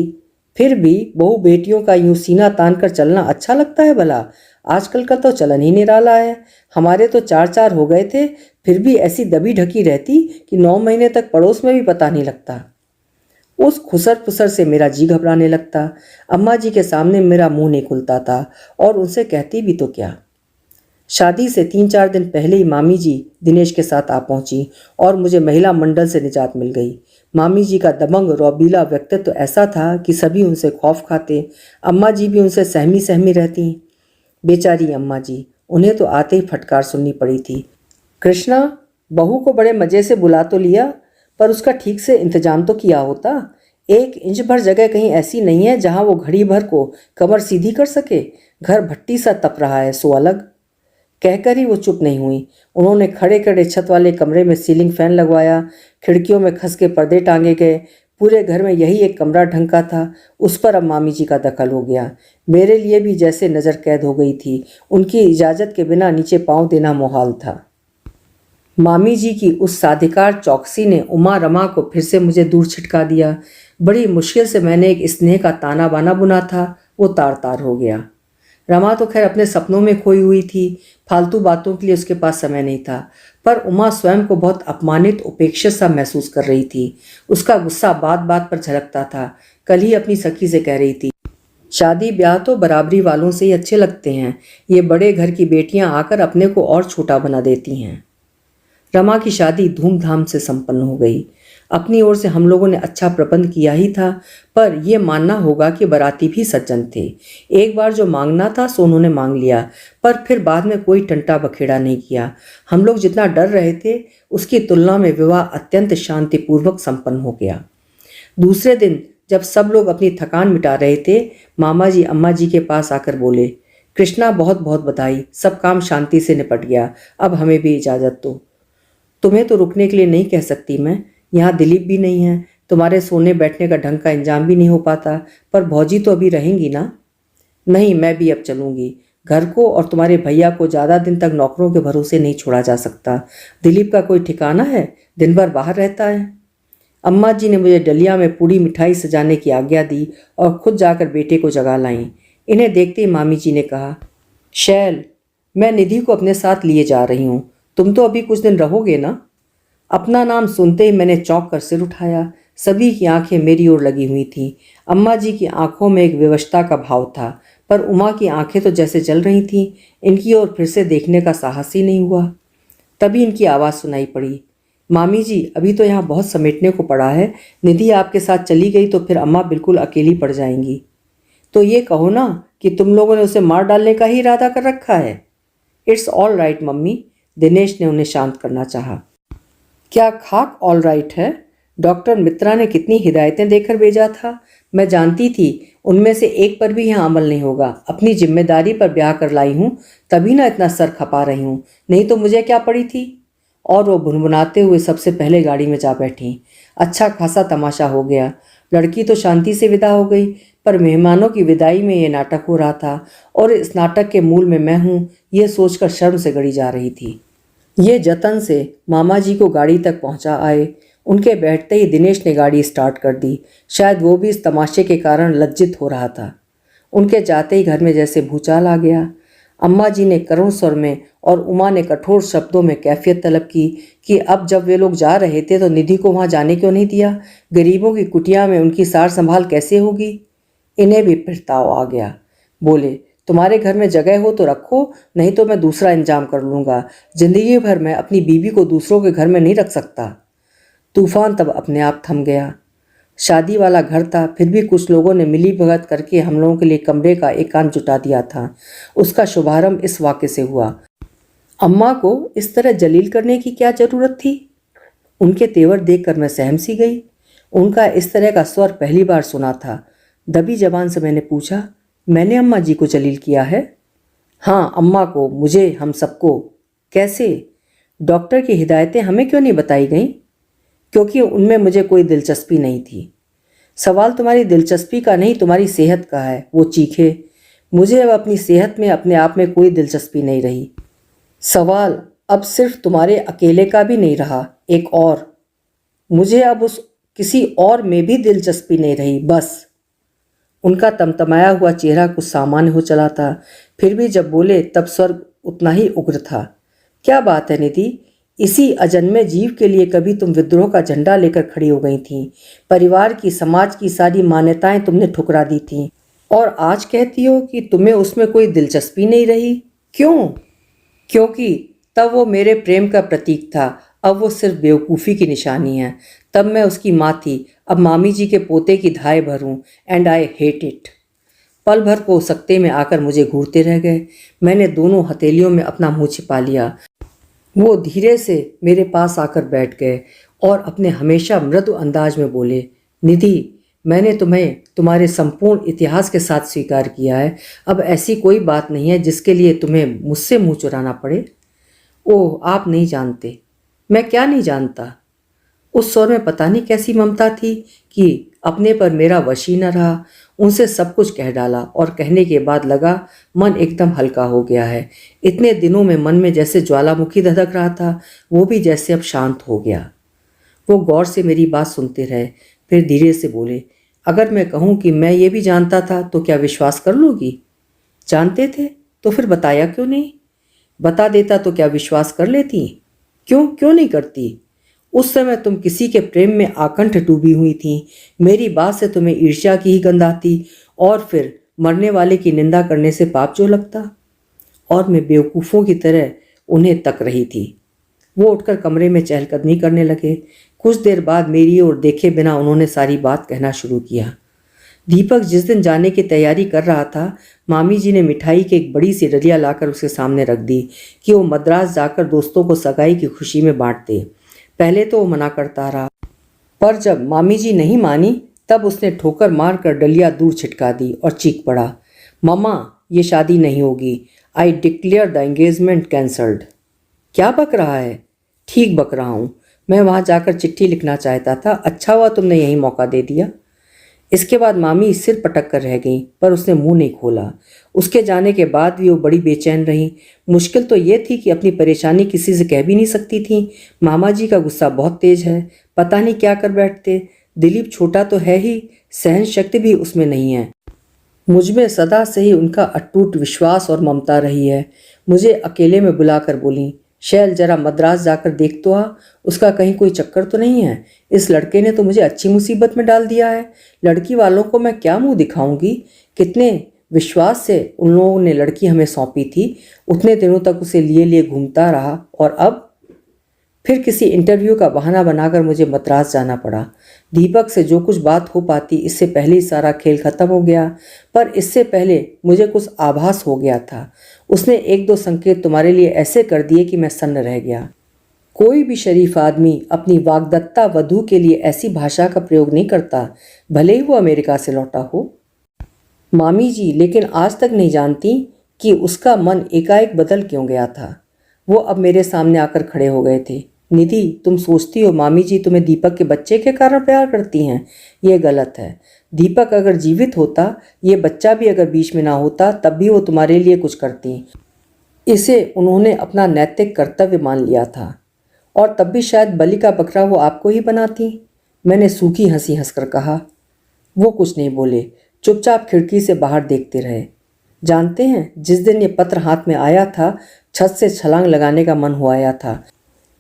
फिर भी बहू बेटियों का यूं सीना तान कर चलना अच्छा लगता है भला? आजकल का तो चलन ही निराला है। हमारे तो 4 हो गए थे, फिर भी ऐसी दबी ढकी रहती कि 9 महीने तक पड़ोस में भी पता नहीं लगता। उस खुसर फुसर से मेरा जी घबराने लगता। अम्मा जी के सामने मेरा मुंह नहीं खुलता था, और उनसे कहती भी तो क्या। शादी से 3-4 दिन पहले ही मामी जी दिनेश के साथ आ पहुंची और मुझे महिला मंडल से निजात मिल गई। मामी जी का दबंग रौबीला व्यक्तित्व तो ऐसा था कि सभी उनसे खौफ खाते। अम्मा जी भी उनसे सहमी सहमी रहती। बेचारी अम्मा जी, उन्हें तो आते ही फटकार सुननी पड़ी थी। कृष्णा, बहू को बड़े मज़े से बुला तो लिया, पर उसका ठीक से इंतजाम तो किया होता। 1 इंच भर जगह कहीं ऐसी नहीं है जहां वो घड़ी भर को कमर सीधी कर सके। घर भट्टी सा तप रहा है, सो अलग। कहकर ही वो चुप नहीं हुई। उन्होंने खड़े खड़े छत वाले कमरे में सीलिंग फैन लगवाया, खिड़कियों में खस के पर्दे टांगे गए। पूरे घर में यही एक कमरा ढंग का था। उस पर अब मामी जी का दखल हो गया। मेरे लिए भी जैसे नज़र कैद हो गई थी। उनकी इजाज़त के बिना नीचे पाँव देना मुहाल था। मामी जी की उस साधिकार चौकसी ने उमा रमा को फिर से मुझे दूर छिटका दिया। बड़ी मुश्किल से मैंने एक स्नेह का ताना बाना बुना था, वो तार तार हो गया। रमा तो खैर अपने सपनों में खोई हुई थी, फालतू बातों के लिए उसके पास समय नहीं था। पर उमा स्वयं को बहुत अपमानित, उपेक्षित सा महसूस कर रही थी। उसका गुस्सा बात बात पर झलकता था। कल ही अपनी सखी से कह रही थी, शादी ब्याह तो बराबरी वालों से ही अच्छे लगते हैं, ये बड़े घर की बेटियां आकर अपने को और छोटा बना देती हैं। रमा की शादी धूमधाम से संपन्न हो गई। अपनी ओर से हम लोगों ने अच्छा प्रबंध किया ही था, पर यह मानना होगा कि बाराती भी सज्जन थे। एक बार जो मांगना था सो उन्होंने मांग लिया, पर फिर बाद में कोई टंटा बखेड़ा नहीं किया। हम लोग जितना डर रहे थे उसकी तुलना में विवाह अत्यंत शांतिपूर्वक संपन्न हो गया। दूसरे दिन जब सब लोग अपनी थकान मिटा रहे थे, मामा जी अम्मा जी के पास आकर बोले, कृष्णा बहुत बहुत बधाई, सब काम शांति से निपट गया, अब हमें भी इजाज़त दो। तुम्हें तो रुकने के लिए नहीं कह सकती मैं, यहाँ दिलीप भी नहीं है, तुम्हारे सोने बैठने का ढंग का इंतजाम भी नहीं हो पाता, पर भौजी तो अभी रहेंगी ना। नहीं, मैं भी अब चलूँगी। घर को और तुम्हारे भैया को ज़्यादा दिन तक नौकरों के भरोसे नहीं छोड़ा जा सकता। दिलीप का कोई ठिकाना है, दिन भर बाहर रहता है। अम्मा जी ने मुझे डलिया में पूरी मिठाई सजाने की आज्ञा दी और खुद जाकर बेटे को जगा लाईं। इन्हें देखते ही मामी जी ने कहा, शैल, मैं निधि को अपने साथ लिए जा रही हूँ, तुम तो अभी कुछ दिन रहोगे ना। अपना नाम सुनते ही मैंने चौंक कर सिर उठाया। सभी की आंखें मेरी ओर लगी हुई थीं। अम्मा जी की आंखों में एक विवशता का भाव था, पर उमा की आंखें तो जैसे जल रही थीं। इनकी ओर फिर से देखने का साहस ही नहीं हुआ। तभी इनकी आवाज़ सुनाई पड़ी, मामी जी, अभी तो यहाँ बहुत समेटने को पड़ा है। निधि आपके साथ चली गई तो फिर अम्मा बिल्कुल अकेली पड़ जाएंगी। तो ये कहो ना कि तुम लोगों ने उसे मार डालने का ही इरादा कर रखा है। It's all right mummy, Dinesh ने उन्हें शांत करना चाहा। क्या खाक ऑल राइट है? डॉक्टर मित्रा ने कितनी हिदायतें देकर भेजा था। मैं जानती थी उनमें से एक पर भी यहाँ अमल नहीं होगा। अपनी जिम्मेदारी पर ब्याह कर लाई हूँ, तभी ना इतना सर खपा रही हूँ, नहीं तो मुझे क्या पड़ी थी। और वो भुनभुनाते हुए सबसे पहले गाड़ी में जा बैठी। अच्छा खासा तमाशा हो गया। लड़की तो शांति से विदा हो गई, पर मेहमानों की विदाई में ये नाटक हो रहा था और इस नाटक के मूल में मैं हूँ, ये सोचकर शर्म से गड़ी जा रही थी। ये जतन से मामा जी को गाड़ी तक पहुँचा आए। उनके बैठते ही दिनेश ने गाड़ी स्टार्ट कर दी। शायद वो भी इस तमाशे के कारण लज्जित हो रहा था। उनके जाते ही घर में जैसे भूचाल आ गया। अम्मा जी ने करुण स्वर में और उमा ने कठोर शब्दों में कैफियत तलब की कि अब जब वे लोग जा रहे थे तो निधि को वहाँ जाने क्यों नहीं दिया। गरीबों की कुटिया में उनकी सार संभाल कैसे होगी। इन्हें भी फिरताव आ गया। बोले, तुम्हारे घर में जगह हो तो रखो, नहीं तो मैं दूसरा इंतजाम कर लूँगा। जिंदगी भर मैं अपनी बीवी को दूसरों के घर में नहीं रख सकता। तूफान तब अपने आप थम गया। शादी वाला घर था, फिर भी कुछ लोगों ने मिली भगत करके हम लोगों के लिए कमरे का एकांत जुटा दिया था। उसका शुभारंभ इस वाक्य से हुआ, अम्मा को इस तरह जलील करने की क्या जरूरत थी। उनके तेवर देखकर मैं सहम सी गई। उनका इस तरह का स्वर पहली बार सुना था। दबी जबान से मैंने पूछा, मैंने अम्मा जी को जलील किया है? हाँ, अम्मा को, मुझे, हम सबको। कैसे? डॉक्टर की हिदायतें हमें क्यों नहीं बताई गईं? क्योंकि उनमें मुझे कोई दिलचस्पी नहीं थी। सवाल तुम्हारी दिलचस्पी का नहीं, तुम्हारी सेहत का है। वो चीखे। मुझे अब अपनी सेहत में अपने आप में कोई दिलचस्पी नहीं रही। सवाल अब सिर्फ तुम्हारे अकेले का भी नहीं रहा, एक और। मुझे अब उस किसी और में भी दिलचस्पी नहीं रही, बस। उनका तमतमाया हुआ चेहरा कुछ सामान्य हो चला था, फिर भी जब बोले तब स्वर उतना ही उग्र था। क्या बात है निधि, इसी अजन्मे जीव के लिए कभी तुम विद्रोह का झंडा लेकर खड़ी हो गई थीं। परिवार की, समाज की सारी मान्यताएं तुमने ठुकरा दी थीं, और आज कहती हो कि तुम्हें उसमें कोई दिलचस्पी नहीं रही। क्यों? क्योंकि तब वो मेरे प्रेम का प्रतीक था, अब वो सिर्फ बेवकूफ़ी की निशानी है। तब मैं उसकी माँ थी, अब मामी जी के पोते की धाय भरूं, एंड आई हेट इट। पल भर को सकते में आकर मुझे घूरते रह गए। मैंने दोनों हथेलियों में अपना मुंह छिपा लिया। वो धीरे से मेरे पास आकर बैठ गए और अपने हमेशा मृदु अंदाज में बोले, निधि, मैंने तुम्हें तुम्हारे संपूर्ण इतिहास के साथ स्वीकार किया है। अब ऐसी कोई बात नहीं है जिसके लिए तुम्हें मुझसे मुंह चुराना पड़े। ओह, आप नहीं जानते। मैं क्या नहीं जानता? उस स्वर में पता नहीं कैसी ममता थी कि अपने पर मेरा वश ही न रहा। उनसे सब कुछ कह डाला और कहने के बाद लगा मन एकदम हल्का हो गया है। इतने दिनों में मन में जैसे ज्वालामुखी धधक रहा था, वो भी जैसे अब शांत हो गया। वो गौर से मेरी बात सुनते रहे, फिर धीरे से बोले, अगर मैं कहूँ कि मैं ये भी जानता था तो क्या विश्वास कर लोगी? जानते थे तो फिर बताया क्यों नहीं? बता देता तो क्या विश्वास कर लेती? क्यों नहीं करती? उस समय तुम किसी के प्रेम में आकंठ डूबी हुई थी। मेरी बात से तुम्हें ईर्ष्या की ही गंध आती, और फिर मरने वाले की निंदा करने से पाप जो लगता। और मैं बेवकूफ़ों की तरह उन्हें तक रही थी। वो उठकर कमरे में चहलकदमी करने लगे। कुछ देर बाद मेरी ओर देखे बिना उन्होंने सारी बात कहना शुरू किया। दीपक जिस दिन जाने की तैयारी कर रहा था, मामी जी ने मिठाई की एक बड़ी सी डलिया लाकर उसके सामने रख दी कि वो मद्रास जाकर दोस्तों को सगाई की खुशी में बांट दे। पहले तो वो मना करता रहा, पर जब मामी जी नहीं मानी तब उसने ठोकर मारकर डलिया दूर छिटका दी और चीख पड़ा, मम्मा, ये शादी नहीं होगी। I declare the engagement cancelled. क्या बक रहा है? ठीक बक रहा हूँ। मैं वहाँ जाकर चिट्ठी लिखना चाहता था, अच्छा हुआ तुमने यही मौका दे दिया। इसके बाद मामी सिर पटक कर रह गई, पर उसने मुंह नहीं खोला। उसके जाने के बाद भी वो बड़ी बेचैन रही। मुश्किल तो ये थी कि अपनी परेशानी किसी से कह भी नहीं सकती थी। मामा जी का गुस्सा बहुत तेज है, पता नहीं क्या कर बैठते। दिलीप छोटा तो है ही, सहन शक्ति भी उसमें नहीं है। मुझ में सदा से ही उनका अटूट विश्वास और ममता रही है। मुझे अकेले में बुलाकर बोली, शैल जरा मद्रास जाकर देख तो आ, उसका कहीं कोई चक्कर तो नहीं है। इस लड़के ने तो मुझे अच्छी मुसीबत में डाल दिया है। लड़की वालों को मैं क्या मुंह दिखाऊंगी। कितने विश्वास से उन लोगों ने लड़की हमें सौंपी थी, उतने दिनों तक उसे लिए लिए घूमता रहा, और अब फिर किसी इंटरव्यू का बहाना बनाकर मुझे मद्रास जाना पड़ा। दीपक से जो कुछ बात हो पाती, इससे पहले ही सारा खेल खत्म हो गया। पर इससे पहले मुझे कुछ आभास हो गया था। उसने एक दो संकेत तुम्हारे लिए ऐसे कर दिए कि मैं सन्न रह गया। कोई भी शरीफ आदमी अपनी वाग्दत्ता वधू के लिए ऐसी भाषा का प्रयोग नहीं करता, भले ही वो अमेरिका से लौटा हो। मामी जी लेकिन आज तक नहीं जानती कि उसका मन एकाएक बदल क्यों गया था। वो अब मेरे सामने आकर खड़े हो गए थे। निधि, तुम सोचती हो मामी जी तुम्हें दीपक के बच्चे के कारण प्यार करती हैं, ये गलत है। दीपक अगर जीवित होता, ये बच्चा भी अगर बीच में ना होता, तब भी वो तुम्हारे लिए कुछ करती। इसे उन्होंने अपना नैतिक कर्तव्य मान लिया था, और तब भी शायद बलि का बकरा वो आपको ही बनाती। मैंने सूखी हंसी हंसकर कहा। वो कुछ नहीं बोले, चुपचाप खिड़की से बाहर देखते रहे। जानते हैं, जिस दिन ये पत्र हाथ में आया था, छत से छलांग लगाने का मन हो आया था,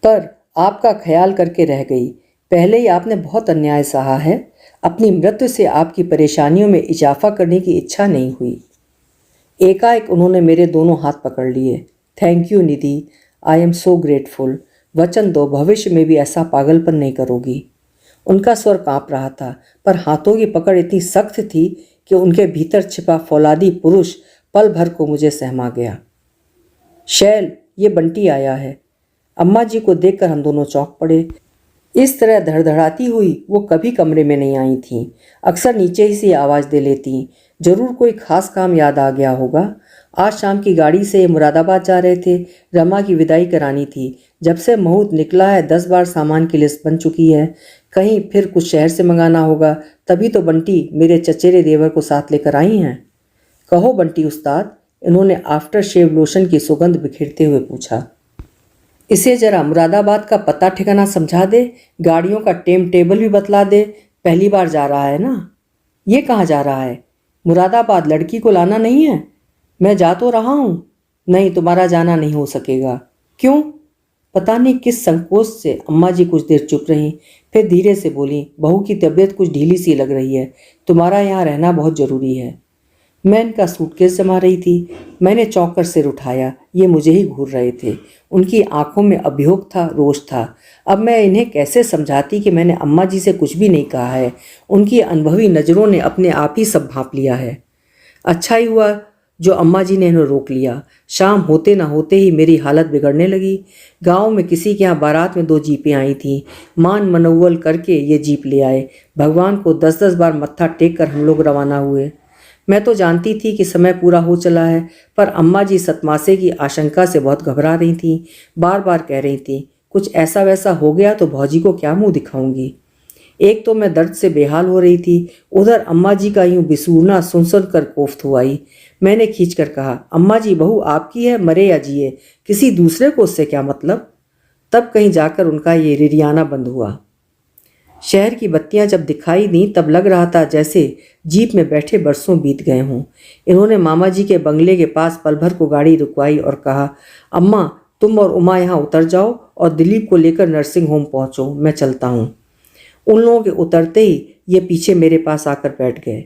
पर आपका ख्याल करके रह गई। पहले ही आपने बहुत अन्याय सहा है। अपनी मृत्यु से आपकी परेशानियों में इजाफा करने की इच्छा नहीं हुई। एकाएक उन्होंने मेरे दोनों हाथ पकड़ लिए। Thank you Nidhi, I am so grateful. वचन दो भविष्य में भी ऐसा पागलपन नहीं करोगी। उनका स्वर कांप रहा था, पर हाथों की पकड़ इतनी सख्त थी कि उनके भीतर छिपा फौलादी पुरुष पल भर को मुझे सहमा गया। शैल, ये बंटी आया है। अम्मा जी को देखकर हम दोनों चौंक पड़े। इस तरह धड़धड़ाती हुई वो कभी कमरे में नहीं आई थीं। अक्सर नीचे ही से आवाज़ दे लेती। जरूर कोई खास काम याद आ गया होगा। आज शाम की गाड़ी से मुरादाबाद जा रहे थे। रमा की विदाई करानी थी। जब से मुहूर्त निकला है 10 बार सामान की लिस्ट बन चुकी है। कहीं फिर कुछ शहर से मंगाना होगा, तभी तो बंटी मेरे चचेरे देवर को साथ लेकर आई हैं। कहो बंटी उस्ताद, इन्होंने आफ्टर शेव लोशन की सुगंध बिखेरते हुए पूछा। इसे जरा मुरादाबाद का पता ठिकाना समझा दे, गाड़ियों का टेम टेबल भी बतला दे। पहली बार जा रहा है ना। ये कहाँ जा रहा है? मुरादाबाद लड़की को लाना नहीं है? मैं जा तो रहा हूँ। नहीं, तुम्हारा जाना नहीं हो सकेगा। क्यों? पता नहीं किस संकोच से अम्मा जी कुछ देर चुप रहीं, फिर धीरे से बोली, बहू की तबीयत कुछ ढीली सी लग रही है, तुम्हारा यहाँ रहना बहुत ज़रूरी है। मैं इनका सूटकेस जमा रही थी। मैंने चौंक कर सिर उठाया। ये मुझे ही घूर रहे थे। उनकी आंखों में अभियोग था, रोष था। अब मैं इन्हें कैसे समझाती कि मैंने अम्मा जी से कुछ भी नहीं कहा है। उनकी अनुभवी नज़रों ने अपने आप ही सब भांप लिया है। अच्छा ही हुआ जो अम्मा जी ने इन्हें रोक लिया। शाम होते ना होते ही मेरी हालत बिगड़ने लगी। गांव में किसी के यहाँ बारात में 2 जीपें आई थीं। मान मनोवल करके ये जीप ले आए। भगवान को 10-10 बार मत्था टेक कर हम लोग रवाना हुए। मैं तो जानती थी कि समय पूरा हो चला है, पर अम्मा जी सतमासे की आशंका से बहुत घबरा रही थीं। बार बार कह रही थीं, कुछ ऐसा वैसा हो गया तो भौजी को क्या मुंह दिखाऊंगी। एक तो मैं दर्द से बेहाल हो रही थी, उधर अम्मा जी का यूं बिसूरना सुन सुन कर कोफ्त हो आई। मैंने खींच कर कहा, अम्मा जी बहू आपकी है, मरे या जिए, किसी दूसरे को उससे क्या मतलब। तब कहीं जाकर उनका ये रिरियाना बंद हुआ। शहर की बत्तियां जब दिखाई दी तब लग रहा था जैसे जीप में बैठे बरसों बीत गए हों। इन्होंने मामा जी के बंगले के पास पल भर को गाड़ी रुकवाई और कहा, अम्मा तुम और उमा यहाँ उतर जाओ और दिलीप को लेकर नर्सिंग होम पहुँचो, मैं चलता हूँ। उन लोगों के उतरते ही ये पीछे मेरे पास आकर बैठ गए।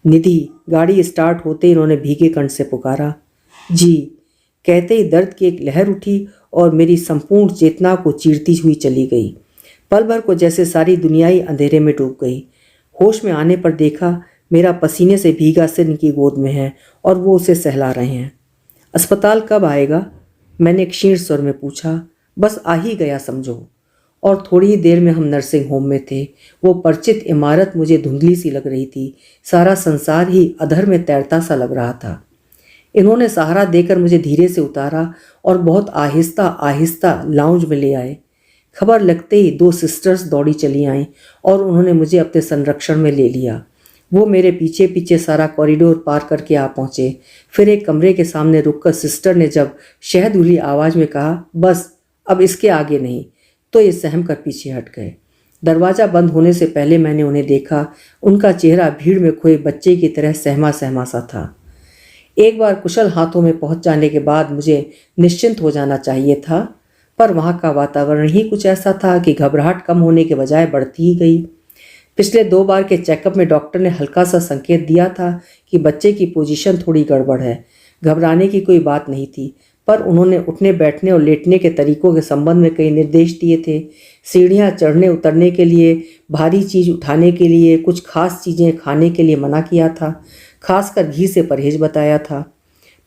निधि, गाड़ी स्टार्ट होते ही इन्होंने भीगे कंठ से पुकारा। जी कहते ही दर्द की एक लहर उठी और मेरी संपूर्ण चेतना को चीरती हुई चली गई। पल भर को जैसे सारी दुनिया ही अंधेरे में डूब गई। होश में आने पर देखा मेरा पसीने से भीगा सिर इनकी गोद में है और वो उसे सहला रहे हैं। अस्पताल कब आएगा? मैंने क्षीण स्वर में पूछा। बस आ ही गया समझो। और थोड़ी ही देर में हम नर्सिंग होम में थे। वो परिचित इमारत मुझे धुंधली सी लग रही थी। सारा संसार ही अधर में तैरता सा लग रहा था। इन्होंने सहारा देकर मुझे धीरे से उतारा और बहुत आहिस्ता आहिस्ता लाउंज में ले आए। खबर लगते ही 2 सिस्टर्स दौड़ी चली आईं और उन्होंने मुझे अपने संरक्षण में ले लिया। वो मेरे पीछे पीछे सारा कॉरिडोर पार करके आ पहुँचे। फिर एक कमरे के सामने रुककर सिस्टर ने जब शहदुली आवाज़ में कहा, बस अब इसके आगे नहीं, तो ये सहम कर पीछे हट गए। दरवाज़ा बंद होने से पहले मैंने उन्हें देखा। उनका चेहरा भीड़ में खोए बच्चे की तरह सहमा सहमा सा था। एक बार कुशल हाथों में पहुंच जाने के बाद मुझे निश्चिंत हो जाना चाहिए था, पर वहाँ का वातावरण ही कुछ ऐसा था कि घबराहट कम होने के बजाय बढ़ती ही गई। पिछले 2 बार के चेकअप में डॉक्टर ने हल्का सा संकेत दिया था कि बच्चे की पोजीशन थोड़ी गड़बड़ है। घबराने की कोई बात नहीं थी, पर उन्होंने उठने बैठने और लेटने के तरीकों के संबंध में कई निर्देश दिए थे। सीढ़ियाँ चढ़ने उतरने के लिए, भारी चीज़ उठाने के लिए, कुछ खास चीज़ें खाने के लिए मना किया था, खासकर घी से परहेज बताया था।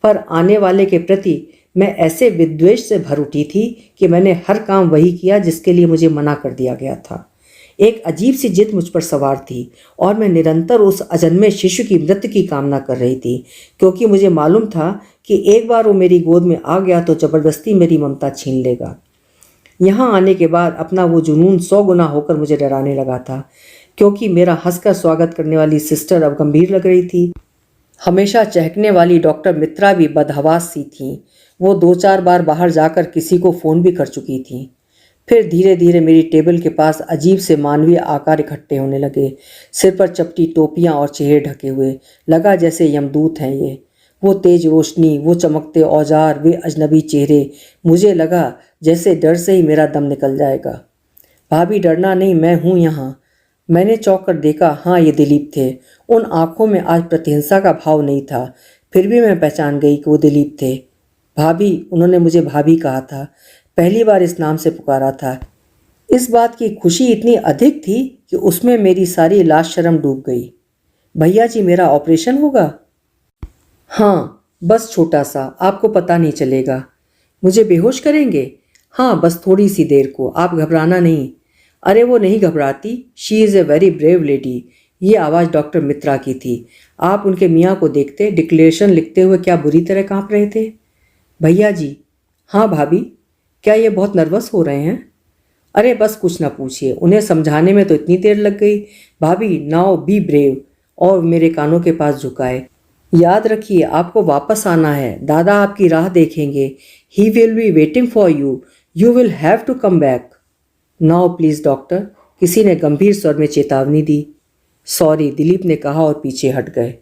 पर आने वाले के प्रति मैं ऐसे विद्वेष से भर उठी थी कि मैंने हर काम वही किया जिसके लिए मुझे मना कर दिया गया था। एक अजीब सी जिद मुझ पर सवार थी और मैं निरंतर उस अजन्मे शिशु की मृत्यु की कामना कर रही थी, क्योंकि मुझे मालूम था कि एक बार वो मेरी गोद में आ गया तो जबरदस्ती मेरी ममता छीन लेगा। यहाँ आने के बाद अपना वो जुनून 100 गुना होकर मुझे डराने लगा था, क्योंकि मेरा हंसकर स्वागत करने वाली सिस्टर अब गंभीर लग रही थी। हमेशा चहकने वाली डॉक्टर मित्रा भी बदहवास सी थीं। वो 2-4 बार बाहर जाकर किसी को फ़ोन भी कर चुकी थीं। फिर धीरे धीरे मेरी टेबल के पास अजीब से मानवीय आकार इकट्ठे होने लगे। सिर पर चपटी टोपियां और चेहरे ढके हुए, लगा जैसे यमदूत हैं ये। वो तेज रोशनी, वो चमकते औजार, वे अजनबी चेहरे, मुझे लगा जैसे डर से ही मेरा दम निकल जाएगा। भाभी डरना नहीं, मैं हूँ यहाँ। मैंने चौंक कर देखा, हाँ ये दिलीप थे। उन आंखों में आज प्रतिहिंसा का भाव नहीं था, फिर भी मैं पहचान गई कि वो दिलीप थे। भाभी, उन्होंने मुझे भाभी कहा था, पहली बार इस नाम से पुकारा था। इस बात की खुशी इतनी अधिक थी कि उसमें मेरी सारी लाज शर्म डूब गई। भैया जी, मेरा ऑपरेशन होगा? हाँ, बस छोटा सा, आपको पता नहीं चलेगा। मुझे बेहोश करेंगे? हाँ, बस थोड़ी सी देर को, आप घबराना नहीं। अरे वो नहीं घबराती, she is a very brave lady. ये आवाज़ डॉक्टर मित्रा की थी। आप उनके मियाँ को देखते, डिक्लेरेशन लिखते हुए क्या बुरी तरह काँप रहे थे। भैया जी। हाँ भाभी, क्या ये बहुत नर्वस हो रहे हैं? अरे बस कुछ ना पूछिए, उन्हें समझाने में तो इतनी देर लग गई। भाभी, नाउ बी ब्रेव। और मेरे कानों के पास झुकाए। याद रखिए, आपको वापस आना है, दादा आपकी राह देखेंगे। He will be waiting for you, you will have to come back. Now please doctor, किसी ने गंभीर स्वर में चेतावनी दी। सॉरी, दिलीप ने कहा और पीछे हट गए।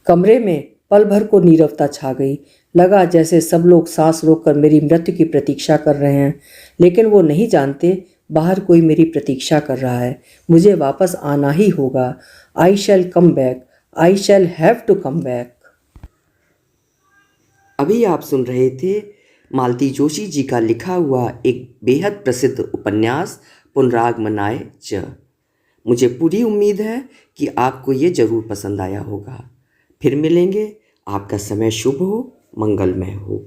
कमरे में पल भर को नीरवता छा गई। लगा जैसे सब लोग सांस रोककर मेरी मृत्यु की प्रतीक्षा कर रहे हैं, लेकिन वो नहीं जानते बाहर कोई मेरी प्रतीक्षा कर रहा है। मुझे वापस आना ही होगा। I shall come back, I shall have to come back. अभी आप सुन रहे थे मालती जोशी जी का लिखा हुआ एक बेहद प्रसिद्ध उपन्यास पुनरागमनाय च। मुझे पूरी उम्मीद है कि आपको ये ज़रूर पसंद आया होगा। फिर मिलेंगे। आपका समय शुभ हो, मंगलमय हो।